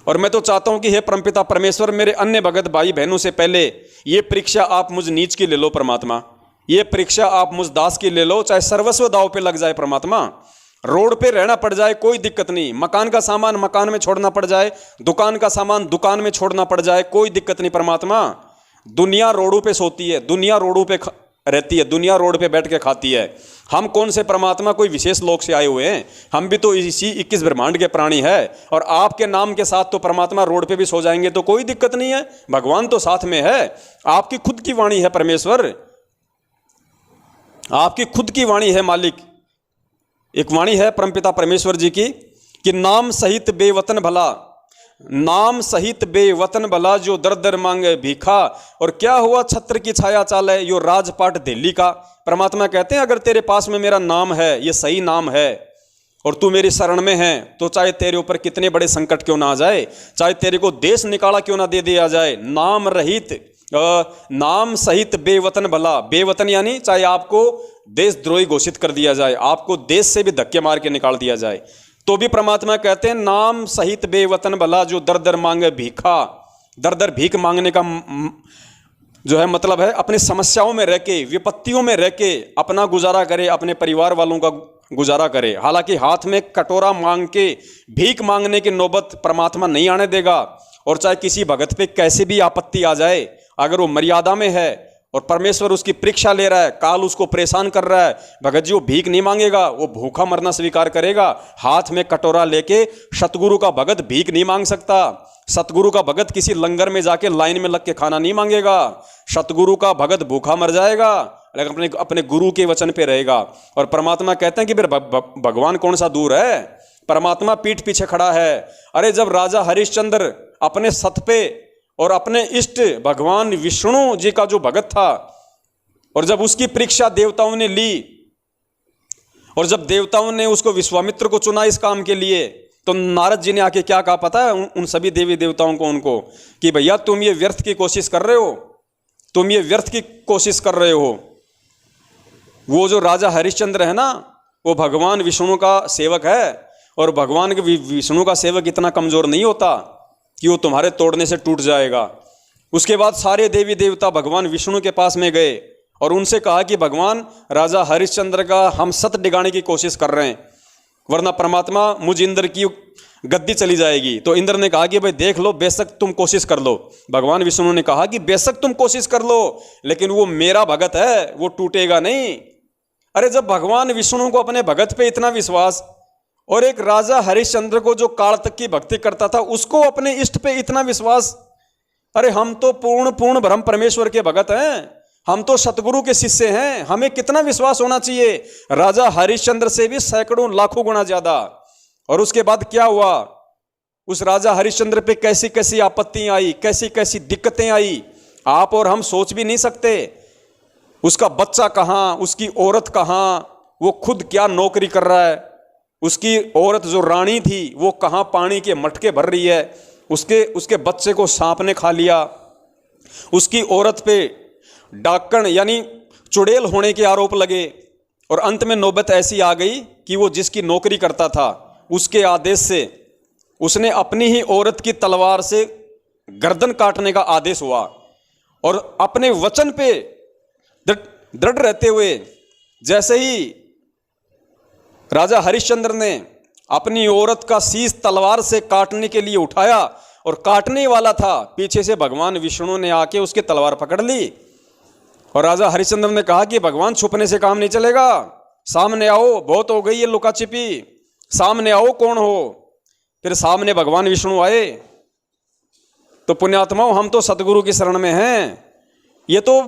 और मैं तो चाहता हूं कि हे परमपिता परमेश्वर, मेरे अन्य भगत भाई बहनों से पहले ये परीक्षा आप मुझ नीच की ले लो परमात्मा, ये परीक्षा आप मुझ दास की ले लो, चाहे सर्वस्व दाव पे लग जाए परमात्मा, रोड पे रहना पड़ जाए कोई दिक्कत नहीं, मकान का सामान मकान में छोड़ना पड़ जाए, दुकान का सामान दुकान में छोड़ना पड़ जाए, कोई दिक्कत नहीं परमात्मा। दुनिया रोडों पे सोती है, दुनिया रोडों पे रहती है, दुनिया रोड पे बैठ के खाती है। हम कौन से परमात्मा कोई विशेष लोक से आए हुए हैं? हम भी तो इसी 21 ब्रह्मांड के प्राणी है, और आपके नाम के साथ तो परमात्मा रोड पे भी सो जाएंगे तो कोई दिक्कत नहीं है, भगवान तो साथ में है। आपकी खुद की वाणी है परमेश्वर, आपकी खुद की वाणी है मालिक। एक वाणी है परमपिता परमेश्वर जी की कि नाम सहित बेवतन भला, नाम सहित बेवतन भला, जो दर दर मांगे भीखा, और क्या हुआ छत्र की छाया चाले, यो राजपाट दिल्ली का। परमात्मा कहते हैं अगर तेरे पास में मेरा नाम है, ये सही नाम है, और तू मेरी शरण में है, तो चाहे तेरे ऊपर कितने बड़े संकट क्यों ना आ जाए, चाहे तेरे को देश निकाला क्यों ना दे दिया जाए, नाम रहित नाम सहित बेवतन भला, बेवतन यानी चाहे आपको देशद्रोही घोषित कर दिया जाए, आपको देश से भी धक्के मार के निकाल दिया जाए, तो भी परमात्मा कहते हैं नाम सहित बेवतन भला, जो दर दर मांगे भीखा। दर दर भीख मांगने का जो है मतलब है अपनी समस्याओं में रह के, विपत्तियों में रह के अपना गुजारा करे, अपने परिवार वालों का गुजारा करे। हालांकि हाथ में कटोरा मांग के भीख मांगने की नौबत परमात्मा नहीं आने देगा, और चाहे किसी भगत पे कैसे भी आपत्ति आ जाए, अगर वो मर्यादा में है और परमेश्वर उसकी परीक्षा ले रहा है, काल उसको परेशान कर रहा है, भगत जी वो भीख नहीं मांगेगा, वो भूखा मरना स्वीकार करेगा। हाथ में कटोरा लेके सतगुरु का भगत भीख नहीं मांग सकता। सतगुरु का भगत किसी लंगर में जाके लाइन में लग के खाना नहीं मांगेगा। सतगुरु का भगत भूखा मर जाएगा लेकिन अपने गुरु के वचन पे रहेगा। और परमात्मा कहते हैं कि फिर भगवान कौन सा दूर है, परमात्मा पीठ पीछे खड़ा है। अरे जब राजा हरिश्चंद्र अपने सत पे और अपने इष्ट भगवान विष्णु जी का जो भगत था, और जब उसकी परीक्षा देवताओं ने ली, और जब देवताओं ने उसको विश्वामित्र को चुना इस काम के लिए, तो नारद जी ने आके क्या कहा पता है उन सभी देवी देवताओं को, उनको कि भैया तुम ये व्यर्थ की कोशिश कर रहे हो, तुम ये व्यर्थ की कोशिश कर रहे हो। वो जो राजा हरिश्चंद्र है ना, वो भगवान विष्णु का सेवक है, और भगवान के विष्णु का सेवक इतना कमजोर नहीं होता कि वो तुम्हारे तोड़ने से टूट जाएगा। उसके बाद सारे देवी देवता भगवान विष्णु के पास में गए और उनसे कहा कि भगवान राजा हरिश्चंद्र का हम सत डिगाने की कोशिश कर रहे हैं, वरना परमात्मा मुझ इंद्र की गद्दी चली जाएगी। तो इंद्र ने कहा कि भाई देख लो, बेशक तुम कोशिश कर लो। भगवान विष्णु ने कहा कि बेशक तुम कोशिश कर लो, लेकिन वो मेरा भगत है, वो टूटेगा नहीं। अरे जब भगवान विष्णु को अपने भगत पे इतना विश्वास, और एक राजा हरिश्चंद्र को जो काल तक की भक्ति करता था उसको अपने इष्ट पे इतना विश्वास, अरे हम तो पूर्ण ब्रह्म परमेश्वर के भगत हैं, हम तो सतगुरु के शिष्य हैं, हमें कितना विश्वास होना चाहिए, राजा हरिश्चंद्र से भी सैकड़ों लाखों गुना ज्यादा। और उसके बाद क्या हुआ, उस राजा हरिश्चंद्र पे कैसी कैसी आपत्तियां आई, कैसी कैसी दिक्कतें आई, आप और हम सोच भी नहीं सकते। उसका बच्चा कहाँ, उसकी औरत कहाँ, वो खुद क्या नौकरी कर रहा है, उसकी औरत जो रानी थी वो कहाँ पानी के मटके भर रही है, उसके बच्चे को सांप ने खा लिया, उसकी औरत पे डाकण यानी चुड़ैल होने के आरोप लगे। और अंत में नौबत ऐसी आ गई कि वो जिसकी नौकरी करता था उसके आदेश से उसने अपनी ही औरत की तलवार से गर्दन काटने का आदेश हुआ। और अपने वचन पे दृढ़ रहते हुए जैसे ही राजा हरिश्चंद्र ने अपनी औरत का शीश तलवार से काटने के लिए उठाया और काटने वाला था, पीछे से भगवान विष्णु ने आके उसकी तलवार पकड़ ली। और राजा हरिश्चंद्र ने कहा कि भगवान छुपने से काम नहीं चलेगा, सामने आओ, बहुत हो गई ये लुका छिपी, सामने आओ कौन हो। फिर सामने भगवान विष्णु आए। तो पुण्यात्माओं, हम तो सतगुरु की शरण में हैं, ये तो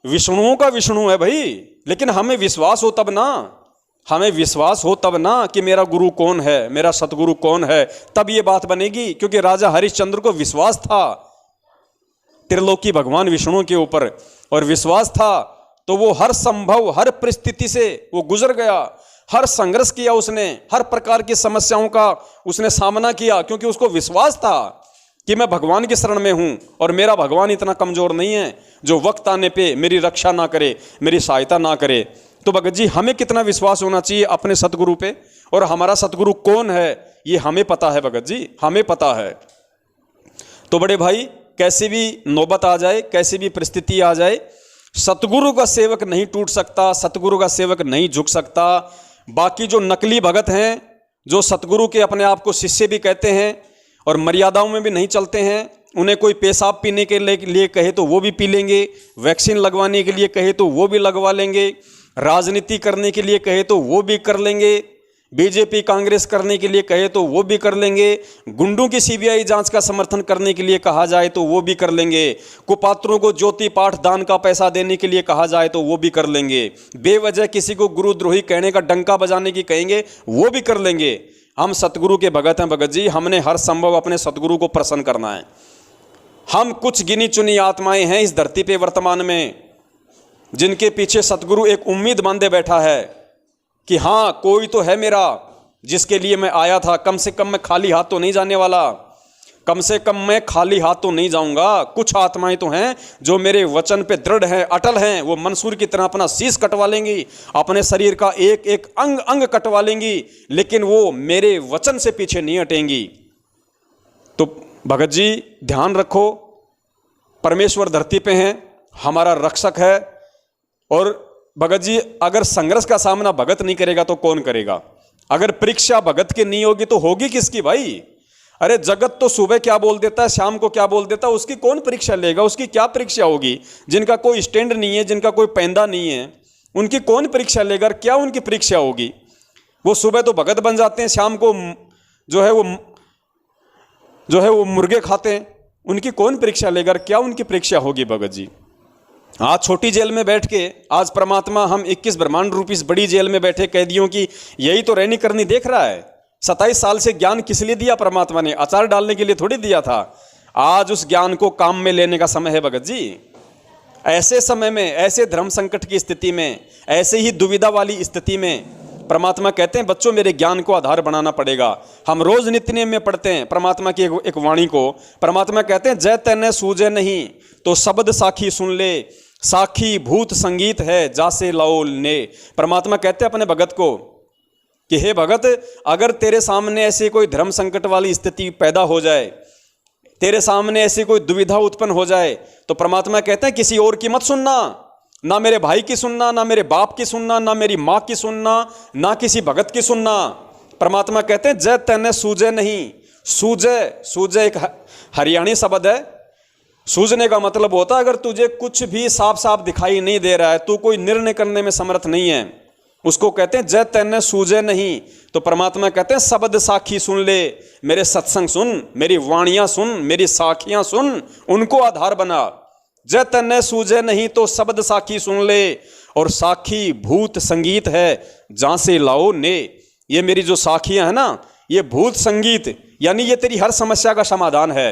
विष्णुओं का विष्णु है भाई, लेकिन हमें विश्वास हो तब ना, हमें विश्वास हो तब ना कि मेरा गुरु कौन है, मेरा सतगुरु कौन है, तब ये बात बनेगी। क्योंकि राजा हरिश्चंद्र को विश्वास था त्रिलोकी भगवान विष्णु के ऊपर, और विश्वास था तो वो हर संभव हर परिस्थिति से वो गुजर गया, हर संघर्ष किया उसने, हर प्रकार की समस्याओं का उसने सामना किया, क्योंकि उसको विश्वास था कि मैं भगवान की शरण में हूं और मेरा भगवान इतना कमजोर नहीं है जो वक्त आने पे मेरी रक्षा ना करे, मेरी सहायता ना करे। तो भगत जी, हमें कितना विश्वास होना चाहिए अपने सतगुरु पे, और हमारा सतगुरु कौन है ये हमें पता है भगत जी, हमें पता है। तो बड़े भाई, कैसी भी नौबत आ जाए, कैसी भी परिस्थिति आ जाए, सतगुरु का सेवक नहीं टूट सकता, सतगुरु का सेवक नहीं झुक सकता। बाकी जो नकली भगत हैं, जो सतगुरु के अपने आप को शिष्य भी कहते हैं और मर्यादाओं में भी नहीं चलते हैं, उन्हें कोई पेशाब पीने के लिए कहे तो वो भी पी लेंगे, वैक्सीन लगवाने के लिए कहे तो वो भी लगवा लेंगे, राजनीति करने के लिए कहे तो वो भी कर लेंगे, बीजेपी कांग्रेस करने के लिए कहे तो वो भी कर लेंगे, गुंडों की सीबीआई जांच का समर्थन करने के लिए कहा जाए तो वो भी कर लेंगे, कुपात्रों को ज्योति पाठ दान का पैसा देने के लिए कहा जाए तो वो भी कर लेंगे, बेवजह किसी को गुरुद्रोही कहने का डंका बजाने की कहेंगे वो भी कर लेंगे। हम सतगुरु के भगत हैं भगत जी, हमने हर संभव अपने सतगुरु को प्रसन्न करना है। हम कुछ गिनी चुनी आत्माएं हैं इस धरती पे वर्तमान में, जिनके पीछे सतगुरु एक उम्मीद बांधे बैठा है कि हाँ, कोई तो है मेरा जिसके लिए मैं आया था, कम से कम मैं खाली हाथ तो नहीं जाने वाला, कम से कम मैं खाली हाथ तो नहीं जाऊंगा। कुछ आत्माएं तो हैं जो मेरे वचन पे दृढ़ हैं, अटल हैं, वो मंसूर की तरह अपना शीश कटवा लेंगी, अपने शरीर का एक एक अंग अंग कटवा लेंगी, लेकिन वो मेरे वचन से पीछे नहीं हटेंगी। तो भगत जी, ध्यान रखो, परमेश्वर धरती पे हैं, हमारा रक्षक है। और भगत जी, अगर संघर्ष का सामना भगत नहीं करेगा तो कौन करेगा? अगर परीक्षा भगत की नहीं होगी तो होगी किसकी भाई? अरे जगत तो सुबह क्या बोल देता है, शाम को क्या बोल देता है, उसकी कौन परीक्षा लेगा? उसकी क्या परीक्षा होगी? जिनका कोई स्टैंड नहीं है, जिनका कोई पैंदा नहीं है, उनकी कौन परीक्षा लेगा? क्या उनकी परीक्षा होगी? वो सुबह तो भगत बन जाते हैं, शाम को जो है वो मुर्गे खाते हैं, उनकी कौन परीक्षा लेगा? क्या उनकी परीक्षा होगी भगत जी? आज छोटी जेल में बैठ के आज परमात्मा हम 21 ब्रह्मांड रूपी इस बड़ी जेल में बैठे कैदियों की यही तो रहनी करनी देख रहा है। 27 साल से ज्ञान किस लिए दिया परमात्मा ने? अचार डालने के लिए थोड़ी दिया था। आज उस ज्ञान को काम में लेने का समय है भगत जी। ऐसे समय में, ऐसे धर्म संकट की स्थिति में, ऐसे ही दुविधा वाली स्थिति में परमात्मा कहते हैं बच्चों मेरे ज्ञान को आधार बनाना पड़ेगा। हम रोज नित्य नियम में पढ़ते हैं परमात्मा की एक वाणी को। परमात्मा कहते हैं जय तैने सूझे नहीं तो शब्द साखी सुन ले, साखी भूत संगीत है जासे लाओ ने। परमात्मा कहते हैं अपने भगत को कि हे भगत, अगर तेरे सामने ऐसी कोई धर्म संकट वाली स्थिति पैदा हो जाए, तेरे सामने ऐसी कोई दुविधा उत्पन्न हो जाए, तो परमात्मा कहते हैं किसी और की मत सुनना, ना मेरे भाई की सुनना, ना मेरे बाप की सुनना, ना मेरी माँ की सुनना, ना किसी भगत की सुनना। परमात्मा कहते हैं जय तैने सूझे नहीं। सूझे, सूझे एक हरियाणी शब्द है। सूझने का मतलब होता है अगर तुझे कुछ भी साफ साफ दिखाई नहीं दे रहा है, तू कोई निर्णय करने में समर्थ नहीं है, उसको कहते हैं जय तैने सूझे नहीं। तो परमात्मा कहते हैं शब्द साखी सुन ले, मेरे सत्संग सुन, मेरी वाणियां सुन, मेरी साखियां सुन, उनको आधार बना। जय तैने सूझे नहीं तो शब्द साखी सुन ले, और साखी भूत संगीत है जहां से लाओ ने। ये मेरी जो साखियां है ना, ये भूत संगीत, यानी ये तेरी हर समस्या का समाधान है।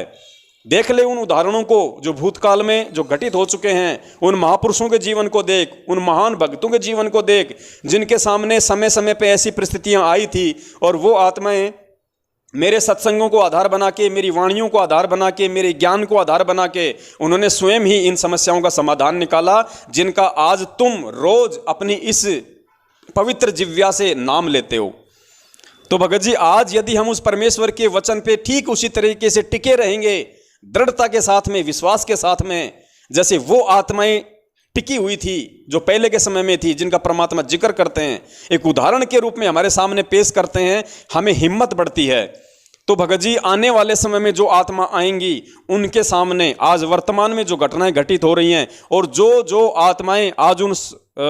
देख ले उन उदाहरणों को जो भूतकाल में जो घटित हो चुके हैं, उन महापुरुषों के जीवन को देख, उन महान भक्तों के जीवन को देख, जिनके सामने समय समय पे ऐसी परिस्थितियां आई थी, और वो आत्माएं मेरे सत्संगों को आधार बना के, मेरी वाणियों को आधार बना के, मेरे ज्ञान को आधार बना के उन्होंने स्वयं ही इन समस्याओं का समाधान निकाला, जिनका आज तुम रोज अपनी इस पवित्र जिह्वा से नाम लेते हो। तो भगत जी, आज यदि हम उस परमेश्वर के वचन पे ठीक उसी तरीके से टिके रहेंगे, दृढ़ता के साथ में, विश्वास के साथ में, जैसे वो आत्माएं टिकी हुई थी जो पहले के समय में थी, जिनका परमात्मा जिक्र करते हैं, एक उदाहरण के रूप में हमारे सामने पेश करते हैं, हमें हिम्मत बढ़ती है। तो भगत जी, आने वाले समय में जो आत्मा आएंगी, उनके सामने आज वर्तमान में जो घटनाएं घटित हो रही हैं, और जो जो आत्माएं आज उन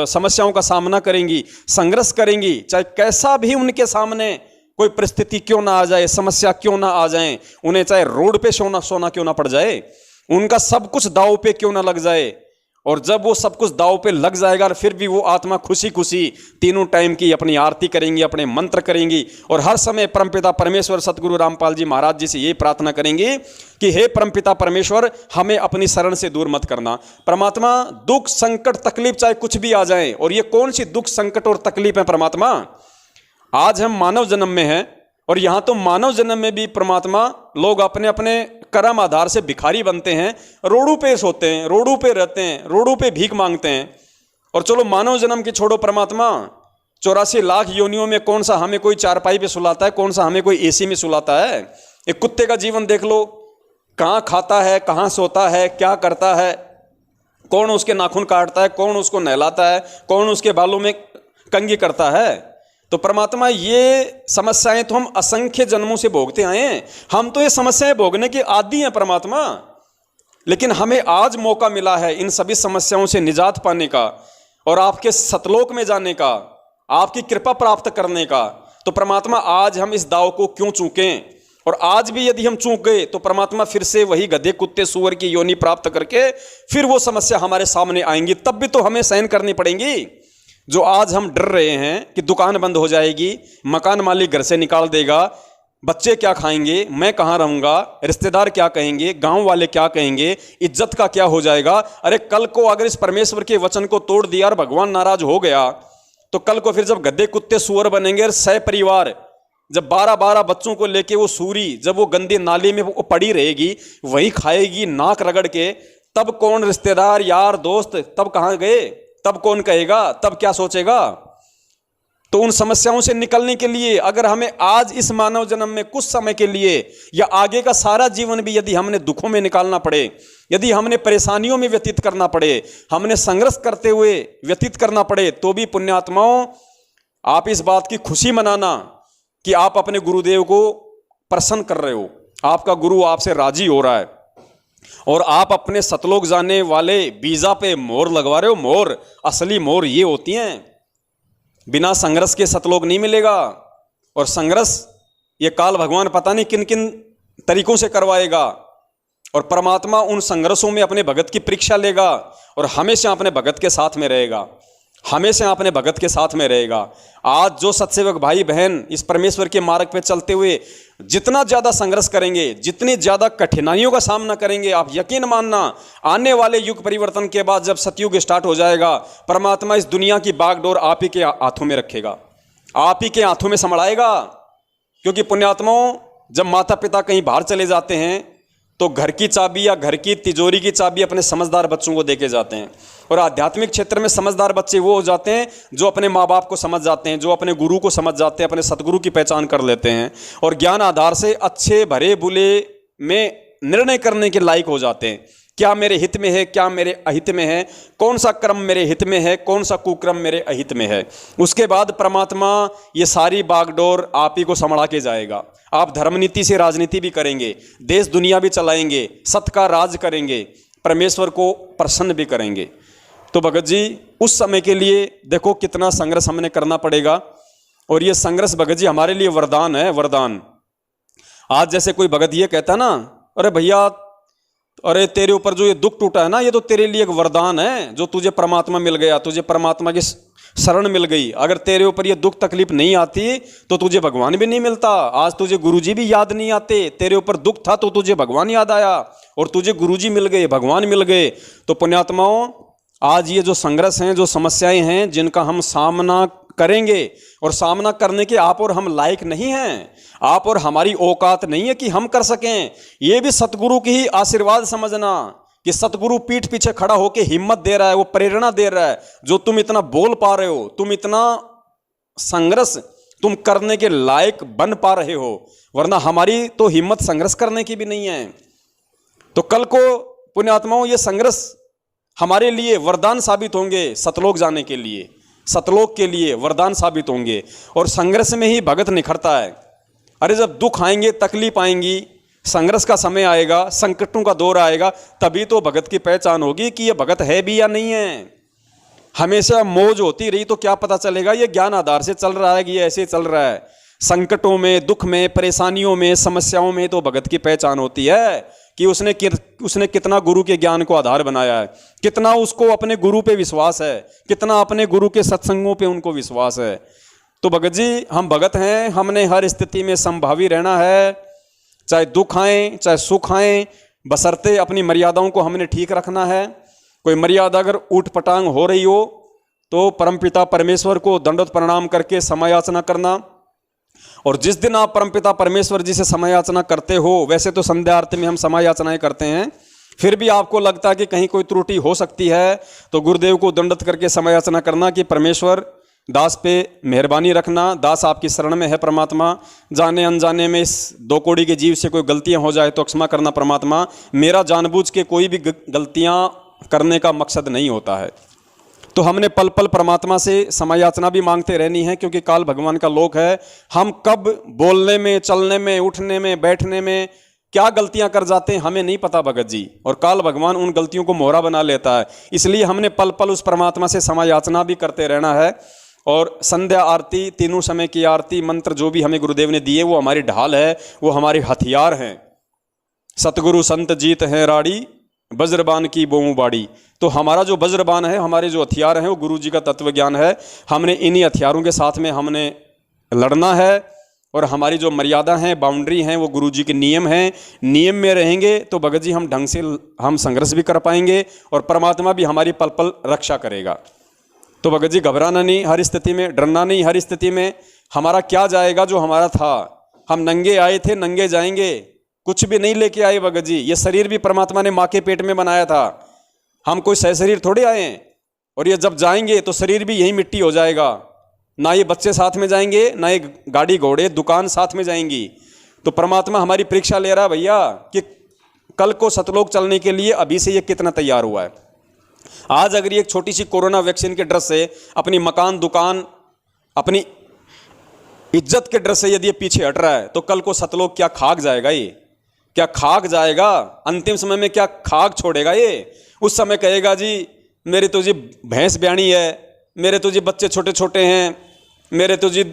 समस्याओं का सामना करेंगी, संघर्ष करेंगी, चाहे कैसा भी उनके सामने कोई परिस्थिति क्यों ना आ जाए, समस्या क्यों ना आ जाए, उन्हें चाहे रोड पे सोना क्यों ना पड़ जाए, उनका सब कुछ दांव पे क्यों ना लग जाए, और जब वो सब कुछ दांव पे लग जाएगा, और फिर भी वो आत्मा खुशी खुशी तीनों टाइम की अपनी आरती करेंगी, अपने मंत्र करेंगी, और हर समय परमपिता परमेश्वर सतगुरु रामपाल जी महाराज जी से ये प्रार्थना करेंगी कि हे परमपिता परमेश्वर, हमें अपनी शरण से दूर मत करना। परमात्मा, दुख संकट तकलीफ चाहे कुछ भी आ जाए, और ये कौन सी दुख संकट और तकलीफ है परमात्मा, आज हम मानव जन्म में हैं, और यहाँ तो मानव जन्म में भी परमात्मा लोग अपने अपने कर्म आधार से भिखारी बनते हैं, रोडों पे सोते हैं, रोडों पे रहते हैं, रोडों पे भीख मांगते हैं। और चलो मानव जन्म की छोड़ो परमात्मा, 84 लाख योनियों में कौन सा हमें कोई चारपाई पे सुलाता है, कौन सा हमें कोई एसी में सुलाता है। एक कुत्ते का जीवन देख लो, कहाँ खाता है, कहाँ सोता है, क्या करता है, कौन उसके नाखून काटता है, कौन उसको नहलाता है, कौन उसके बालों में कंघी करता है। तो परमात्मा, ये समस्याएं तो हम असंख्य जन्मों से भोगते आए हैं, हम तो ये समस्याएं भोगने के आदी हैं परमात्मा, लेकिन हमें आज मौका मिला है इन सभी समस्याओं से निजात पाने का, और आपके सतलोक में जाने का, आपकी कृपा प्राप्त करने का। तो परमात्मा, आज हम इस दाव को क्यों चूकें, और आज भी यदि हम चूक गए तो परमात्मा फिर से वही गधे कुत्ते सूअर की योनि प्राप्त करके फिर वो समस्या हमारे सामने आएंगी, तब भी तो हमें सहन करनी पड़ेंगी। जो आज हम डर रहे हैं कि दुकान बंद हो जाएगी, मकान मालिक घर से निकाल देगा, बच्चे क्या खाएंगे, मैं कहाँ रहूँगा, रिश्तेदार क्या कहेंगे, गांव वाले क्या कहेंगे, इज्जत का क्या हो जाएगा। अरे कल को अगर इस परमेश्वर के वचन को तोड़ दिया और भगवान नाराज हो गया, तो कल को फिर जब गद्दे कुत्ते सुअर बनेंगे और सह परिवार, जब 12-12 बच्चों को लेके वो सूरी जब वो गंदी नाली में वो पड़ी रहेगी, वही खाएगी नाक रगड़ के, तब कौन रिश्तेदार यार दोस्त तब कहाँ गए, तब कौन कहेगा, तब क्या सोचेगा। तो उन समस्याओं से निकलने के लिए अगर हमें आज इस मानव जन्म में कुछ समय के लिए या आगे का सारा जीवन भी यदि हमने दुखों में निकालना पड़े, यदि हमने परेशानियों में व्यतीत करना पड़े, हमने संघर्ष करते हुए व्यतीत करना पड़े, तो भी पुण्यात्माओं, आप इस बात की खुशी मनाना कि आप अपने गुरुदेव को प्रसन्न कर रहे हो, आपका गुरु आपसे राजी हो रहा है, और आप अपने सतलोक जाने वाले वीजा पे मोहर लगवा रहे हो। मोहर, असली मोहर ये होती हैं, बिना संघर्ष के सतलोक नहीं मिलेगा। और संघर्ष ये काल भगवान पता नहीं किन किन तरीकों से करवाएगा, और परमात्मा उन संघर्षों में अपने भगत की परीक्षा लेगा, और हमेशा अपने भगत के साथ में रहेगा, हमेशा अपने भगत के साथ में रहेगा। आज जो सत्सेवक भाई बहन इस परमेश्वर के मार्ग पे चलते हुए जितना ज़्यादा संघर्ष करेंगे, जितनी ज़्यादा कठिनाइयों का सामना करेंगे, आप यकीन मानना आने वाले युग परिवर्तन के बाद जब सतयुग स्टार्ट हो जाएगा, परमात्मा इस दुनिया की बागडोर आप ही के हाथों में रखेगा, आप ही के हाथों में संभालेगा। क्योंकि पुण्यात्माओं, जब माता पिता कहीं बाहर चले जाते हैं तो घर की चाबी या घर की तिजोरी की चाबी अपने समझदार बच्चों को देके जाते हैं, और आध्यात्मिक क्षेत्र में समझदार बच्चे वो हो जाते हैं जो अपने माँ बाप को समझ जाते हैं, जो अपने गुरु को समझ जाते हैं, अपने सतगुरु की पहचान कर लेते हैं, और ज्ञान आधार से अच्छे भरे बुरे में निर्णय करने के लायक हो जाते हैं। क्या मेरे हित में है, क्या मेरे अहित में है, कौन सा कर्म मेरे हित में है, कौन सा कुकर्म मेरे अहित में है। उसके बाद परमात्मा ये सारी बागडोर आप ही को संभाला के जाएगा। आप धर्मनीति से राजनीति भी करेंगे, देश दुनिया भी चलाएंगे, सत्य का राज करेंगे, परमेश्वर को प्रसन्न भी करेंगे। तो भगत जी उस समय के लिए देखो कितना संघर्ष हमने करना पड़ेगा। और ये संघर्ष भगत जी हमारे लिए वरदान है, वरदान। आज जैसे कोई भगत ये कहता है ना, अरे भैया, अरे तेरे ऊपर जो ये दुख टूटा है ना, ये तो तेरे लिए एक वरदान है, जो तुझे परमात्मा मिल गया, तुझे परमात्मा की शरण मिल गई। अगर तेरे ऊपर ये दुख तकलीफ नहीं आती तो तुझे भगवान भी नहीं मिलता। आज तुझे गुरुजी भी याद नहीं आते, तेरे ऊपर दुख था तो तुझे भगवान याद आया और तुझे गुरुजी मिल गए, भगवान मिल गए। तो पुण्यात्माओं, आज ये जो संघर्ष हैं, जो समस्याएं हैं, जिनका हम सामना करेंगे, और सामना करने के आप और हम लायक नहीं हैं, आप और हमारी औकात नहीं है कि हम कर सकें। ये भी सतगुरु की ही आशीर्वाद समझना कि सतगुरु पीठ पीछे खड़ा होकर हिम्मत दे रहा है, वो प्रेरणा दे रहा है। जो तुम इतना बोल पा रहे हो, तुम इतना संघर्ष तुम करने के लायक बन पा रहे हो, वरना हमारी तो हिम्मत संघर्ष करने की भी नहीं है। तो कल को पुण्यात्माओं ये संघर्ष हमारे लिए वरदान साबित होंगे, सतलोक जाने के लिए, सतलोक के लिए वरदान साबित होंगे। और संघर्ष में ही भगत निखरता है। अरे जब दुख आएंगे, तकलीफ आएंगी, संघर्ष का समय आएगा, संकटों का दौर आएगा, तभी तो भगत की पहचान होगी कि ये भगत है भी या नहीं है। हमेशा मौज होती रही तो क्या पता चलेगा ये ज्ञान आधार से चल रहा है कि ये ऐसे चल रहा है। संकटों में, दुख में, परेशानियों में, समस्याओं में तो भगत की पहचान होती है कि उसने कितना गुरु के ज्ञान को आधार बनाया है, कितना उसको अपने गुरु पे विश्वास है, कितना अपने गुरु के सत्संगों पे उनको विश्वास है। तो भगत जी हम भगत हैं, हमने हर स्थिति में संभावी रहना है, चाहे दुख आए चाहे सुख आए, बशर्ते अपनी मर्यादाओं को हमने ठीक रखना है। कोई मर्यादा अगर ऊट पटांग हो रही हो तो परमपिता परमेश्वर को दंडवत प्रणाम करके समयाचना करना। और जिस दिन आप परमपिता परमेश्वर जी से समयाचना करते हो, वैसे तो संध्या आरती में हम समयाचनाएं करते हैं, फिर भी आपको लगता है कि कहीं कोई त्रुटि हो सकती है तो गुरुदेव को दंडवत करके समयाचना करना कि परमेश्वर दास पे मेहरबानी रखना, दास आपकी शरण में है परमात्मा, जाने अनजाने में इस दो कौड़ी के जीव से कोई गलतियां हो जाए तो क्षमा करना परमात्मा। मेरा जानबूझ के कोई भी गलतियां करने का मकसद नहीं होता है। तो हमने पल पल परमात्मा से समयाचना भी मांगते रहनी है, क्योंकि काल भगवान का लोक है। हम कब बोलने में, चलने में, उठने में, बैठने में क्या गलतियां कर जाते हैं हमें नहीं पता भगत जी, और काल भगवान उन गलतियों को मोहरा बना लेता है। इसलिए हमने पल पल उस परमात्मा से समयाचना भी करते रहना है। और संध्या आरती, तीनों समय की आरती, मंत्र जो भी हमें गुरुदेव ने दिए वो हमारी ढाल है, वो हमारे हथियार हैं। सतगुरु संत जीत है राड़ी, वज्रबान की बोमू बाड़ी। तो हमारा जो वज्रबान है, हमारे जो हथियार हैं वो गुरु जी का तत्व ज्ञान है। हमने इन्हीं हथियारों के साथ में हमने लड़ना है। और हमारी जो मर्यादा हैं, बाउंड्री हैं, वो गुरु जी के नियम हैं। नियम में रहेंगे तो भगत जी हम ढंग से हम संघर्ष भी कर पाएंगे और परमात्मा भी हमारी पल पल रक्षा करेगा। तो भगत जी घबराना नहीं हर स्थिति में, डरना नहीं हर स्थिति में। हमारा क्या जाएगा जो हमारा था, हम नंगे आए थे नंगे जाएंगे, कुछ भी नहीं लेके आए भगत जी। ये शरीर भी परमात्मा ने माँ के पेट में बनाया था, हम कोई सह शरीर थोड़े आए हैं। और ये जब जाएंगे तो शरीर भी यही मिट्टी हो जाएगा। ना ये बच्चे साथ में जाएंगे, ना ये गाड़ी घोड़े दुकान साथ में जाएंगी। तो परमात्मा हमारी परीक्षा ले रहा है भैया कि कल को सतलोक चलने के लिए अभी से ये कितना तैयार हुआ है। आज अगर ये एक छोटी सी कोरोना वैक्सीन के डर से, अपनी मकान दुकान, अपनी इज्जत के डर से यदि ये पीछे हट रहा है, तो कल को सतलोक क्या खाक जाएगा? ये क्या खाक जाएगा? अंतिम समय में क्या खाक छोड़ेगा ये? उस समय कहेगा जी मेरी तो जी भैंस ब्याणी है, मेरे तो जी बच्चे छोटे छोटे हैं, मेरे तो जी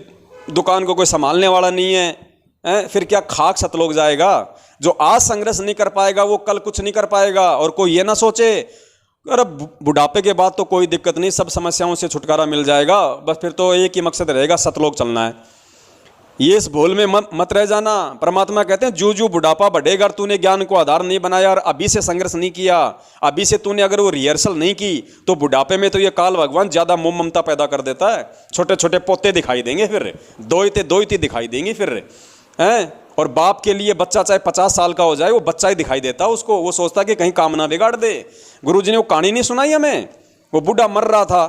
दुकान को कोई संभालने वाला नहीं है, फिर क्या खाक सतलोक जाएगा? जो आज संघर्ष नहीं कर पाएगा वो कल कुछ नहीं कर पाएगा। और कोई ये ना सोचे अरे बुढ़ापे के बाद तो कोई दिक्कत नहीं, सब समस्याओं से छुटकारा मिल जाएगा, बस फिर तो एक ही मकसद रहेगा सतलोक चलना है। ये इस भूल में मत रह जाना। परमात्मा कहते हैं जो जो बुढ़ापा बढ़ेगा, तूने ज्ञान को आधार नहीं बनाया और अभी से संघर्ष नहीं किया, अभी से तूने अगर वो रिहर्सल नहीं की, तो बुढ़ापे में तो ये काल भगवान ज्यादा मोह ममता पैदा कर देता है। छोटे छोटे पोते दिखाई देंगे, फिर दोइते दिखाई देंगे फिर हैं। और बाप के लिए बच्चा चाहे 50 साल का हो जाए, वो बच्चा ही दिखाई देता उसको। वो सोचता कि कहीं काम ना बिगाड़ दे। गुरुजी ने वो कहानी नहीं सुनाई हमें, वो बूढ़ा मर रहा था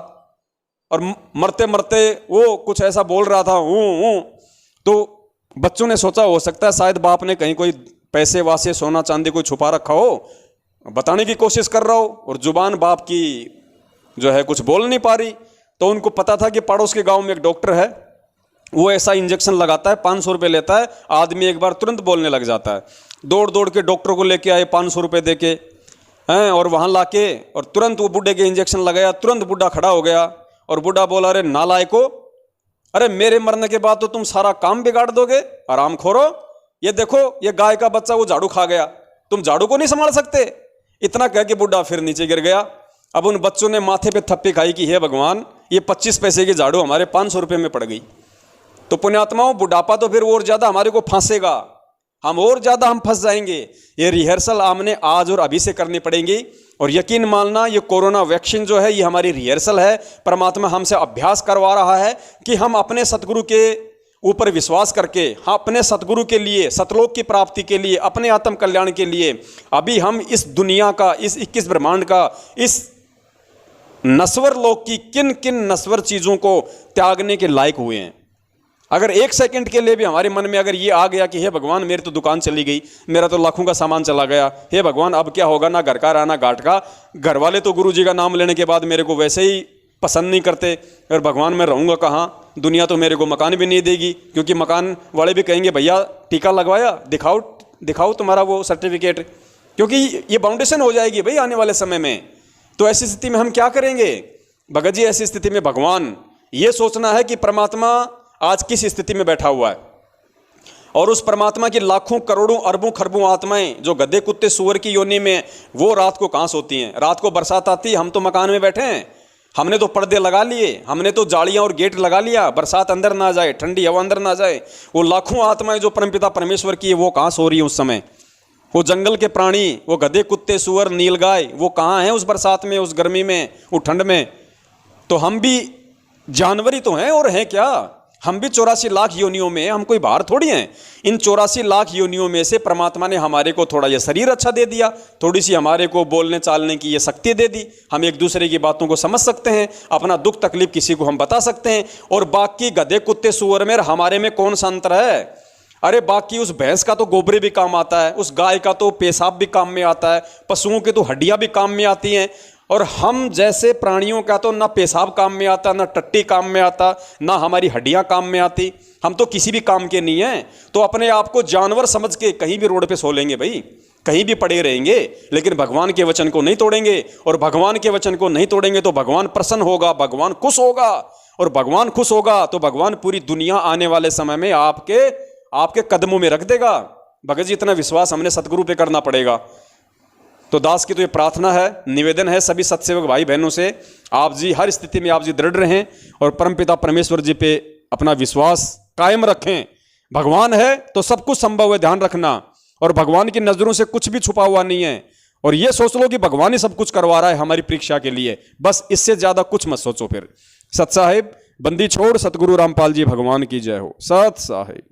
और मरते मरते वो कुछ ऐसा बोल रहा था हूँ, तो बच्चों ने सोचा हो सकता है शायद बाप ने कहीं कोई पैसे वासे सोना चांदी कोई छुपा रखा हो, बताने की कोशिश कर रहा हो और जुबान बाप की जो है कुछ बोल नहीं पा रही। तो उनको पता था कि पड़ोस के गांव में एक डॉक्टर है, वो ऐसा इंजेक्शन लगाता है, 500 रुपये लेता है, आदमी एक बार तुरंत बोलने लग जाता है। दौड़ दौड़ के डॉक्टर को लेके आए 500 रुपये दे के हैं, और वहाँ ला के और तुरंत वो बूढ़े के इंजेक्शन लगाया। तुरंत बूढ़ा खड़ा हो गया और बूढ़ा बोला, अरे नालायको, अरे मेरे मरने के बाद तो तुम सारा काम बिगाड़ दोगे, आराम खोरो, ये देखो ये गाय का बच्चा वो झाड़ू खा गया, तुम झाड़ू को नहीं संभाल सकते। इतना कह के बूढ़ा फिर नीचे गिर गया। अब उन बच्चों ने माथे पे थप्पी खाई कि हे भगवान, ये 25 पैसे की झाड़ू हमारे 500 रुपये में पड़ गई। तो पुण्यात्माओं, बुढ़ापा तो फिर और ज़्यादा हमारे को फांसेगा, हम और ज़्यादा हम फंस जाएंगे। ये रिहर्सल हमने आज और अभी से करनी पड़ेगी। और यकीन मानना, ये कोरोना वैक्सीन जो है ये हमारी रिहर्सल है। परमात्मा हमसे अभ्यास करवा रहा है कि हम अपने सतगुरु के ऊपर विश्वास करके, हम अपने सतगुरु के लिए, सतलोक की प्राप्ति के लिए, अपने आत्म कल्याण के लिए अभी हम इस दुनिया का, इस 21 ब्रह्मांड का, इस नश्वर लोक की किन किन नश्वर चीज़ों को त्यागने के लायक हुए हैं। अगर 1 सेकंड के लिए भी हमारे मन में अगर ये आ गया कि हे भगवान, मेरी तो दुकान चली गई, मेरा तो लाखों का सामान चला गया, हे भगवान अब क्या होगा, ना घर का रहा ना घाट का, घर वाले तो गुरु जी का नाम लेने के बाद मेरे को वैसे ही पसंद नहीं करते, और भगवान मैं रहूँगा कहाँ, दुनिया तो मेरे को मकान भी नहीं देगी, क्योंकि मकान वाले भी कहेंगे भैया टीका लगवाया, दिखाओ दिखाओ तुम्हारा वो सर्टिफिकेट, क्योंकि ये बाउंडेशन हो जाएगी भाई आने वाले समय में। तो ऐसी स्थिति में हम क्या करेंगे भगत जी? ऐसी स्थिति में भगवान ये सोचना है कि परमात्मा आज किस स्थिति में बैठा हुआ है, और उस परमात्मा की लाखों करोड़ों अरबों खरबों आत्माएं जो गधे कुत्ते सुअर की योनि में, वो रात को कहाँ सोती हैं? रात को बरसात आती है, हम तो मकान में बैठे हैं, हमने तो पर्दे लगा लिए, हमने तो जालियां और गेट लगा लिया, बरसात अंदर ना जाए, ठंडी हवा अंदर ना जाए। वो लाखों आत्माएं जो परमपिता परमेश्वर की है वो कहाँ सो रही है उस समय? वो जंगल के प्राणी, वो गधे कुत्ते सुअर नीलगाय, वो कहाँ हैं उस बरसात में, उस गर्मी में, उस ठंड में? तो हम भी जानवर ही तो हैं, और हैं क्या? हम भी 84 लाख योनियों में, हम कोई बाहर थोड़ी हैं। इन 84 लाख योनियों में से परमात्मा ने हमारे को थोड़ा ये शरीर अच्छा दे दिया, थोड़ी सी हमारे को बोलने चालने की ये शक्ति दे दी, हम एक दूसरे की बातों को समझ सकते हैं, अपना दुख तकलीफ किसी को हम बता सकते हैं। और बाकी गधे कुत्ते सुअर में हमारे में कौन सा अंतर है? अरे बाकी उस भैंस का तो गोबरे भी काम आता है, उस गाय का तो पेशाब भी काम में आता है, पशुओं की तो हड्डियां भी काम में आती हैं, और हम जैसे प्राणियों का तो ना पेशाब काम में आता, ना टट्टी काम में आता, ना हमारी हड्डियां काम में आती, हम तो किसी भी काम के नहीं हैं। तो अपने आप को जानवर समझ के कहीं भी रोड पे सो लेंगे भाई, कहीं भी पड़े रहेंगे, लेकिन भगवान के वचन को नहीं तोड़ेंगे। और भगवान के वचन को नहीं तोड़ेंगे तो भगवान प्रसन्न होगा, भगवान खुश होगा, और भगवान खुश होगा तो भगवान पूरी दुनिया आने वाले समय में आपके कदमों में रख देगा। भगत जी, इतना विश्वास हमने सतगुरु पे करना पड़ेगा। तो दास की तो ये प्रार्थना है, निवेदन है सभी सत्सेवक भाई बहनों से, आप जी हर स्थिति में आप जी दृढ़ रहें और परमपिता परमेश्वर जी पे अपना विश्वास कायम रखें। भगवान है तो सब कुछ संभव है, ध्यान रखना, और भगवान की नजरों से कुछ भी छुपा हुआ नहीं है। और ये सोच लो कि भगवान ही सब कुछ करवा रहा है हमारी परीक्षा के लिए, बस इससे ज्यादा कुछ मत सोचो। फिर सत साहिब, बंदी छोड़, सतगुरु रामपाल जी भगवान की जय हो। सत साहिब।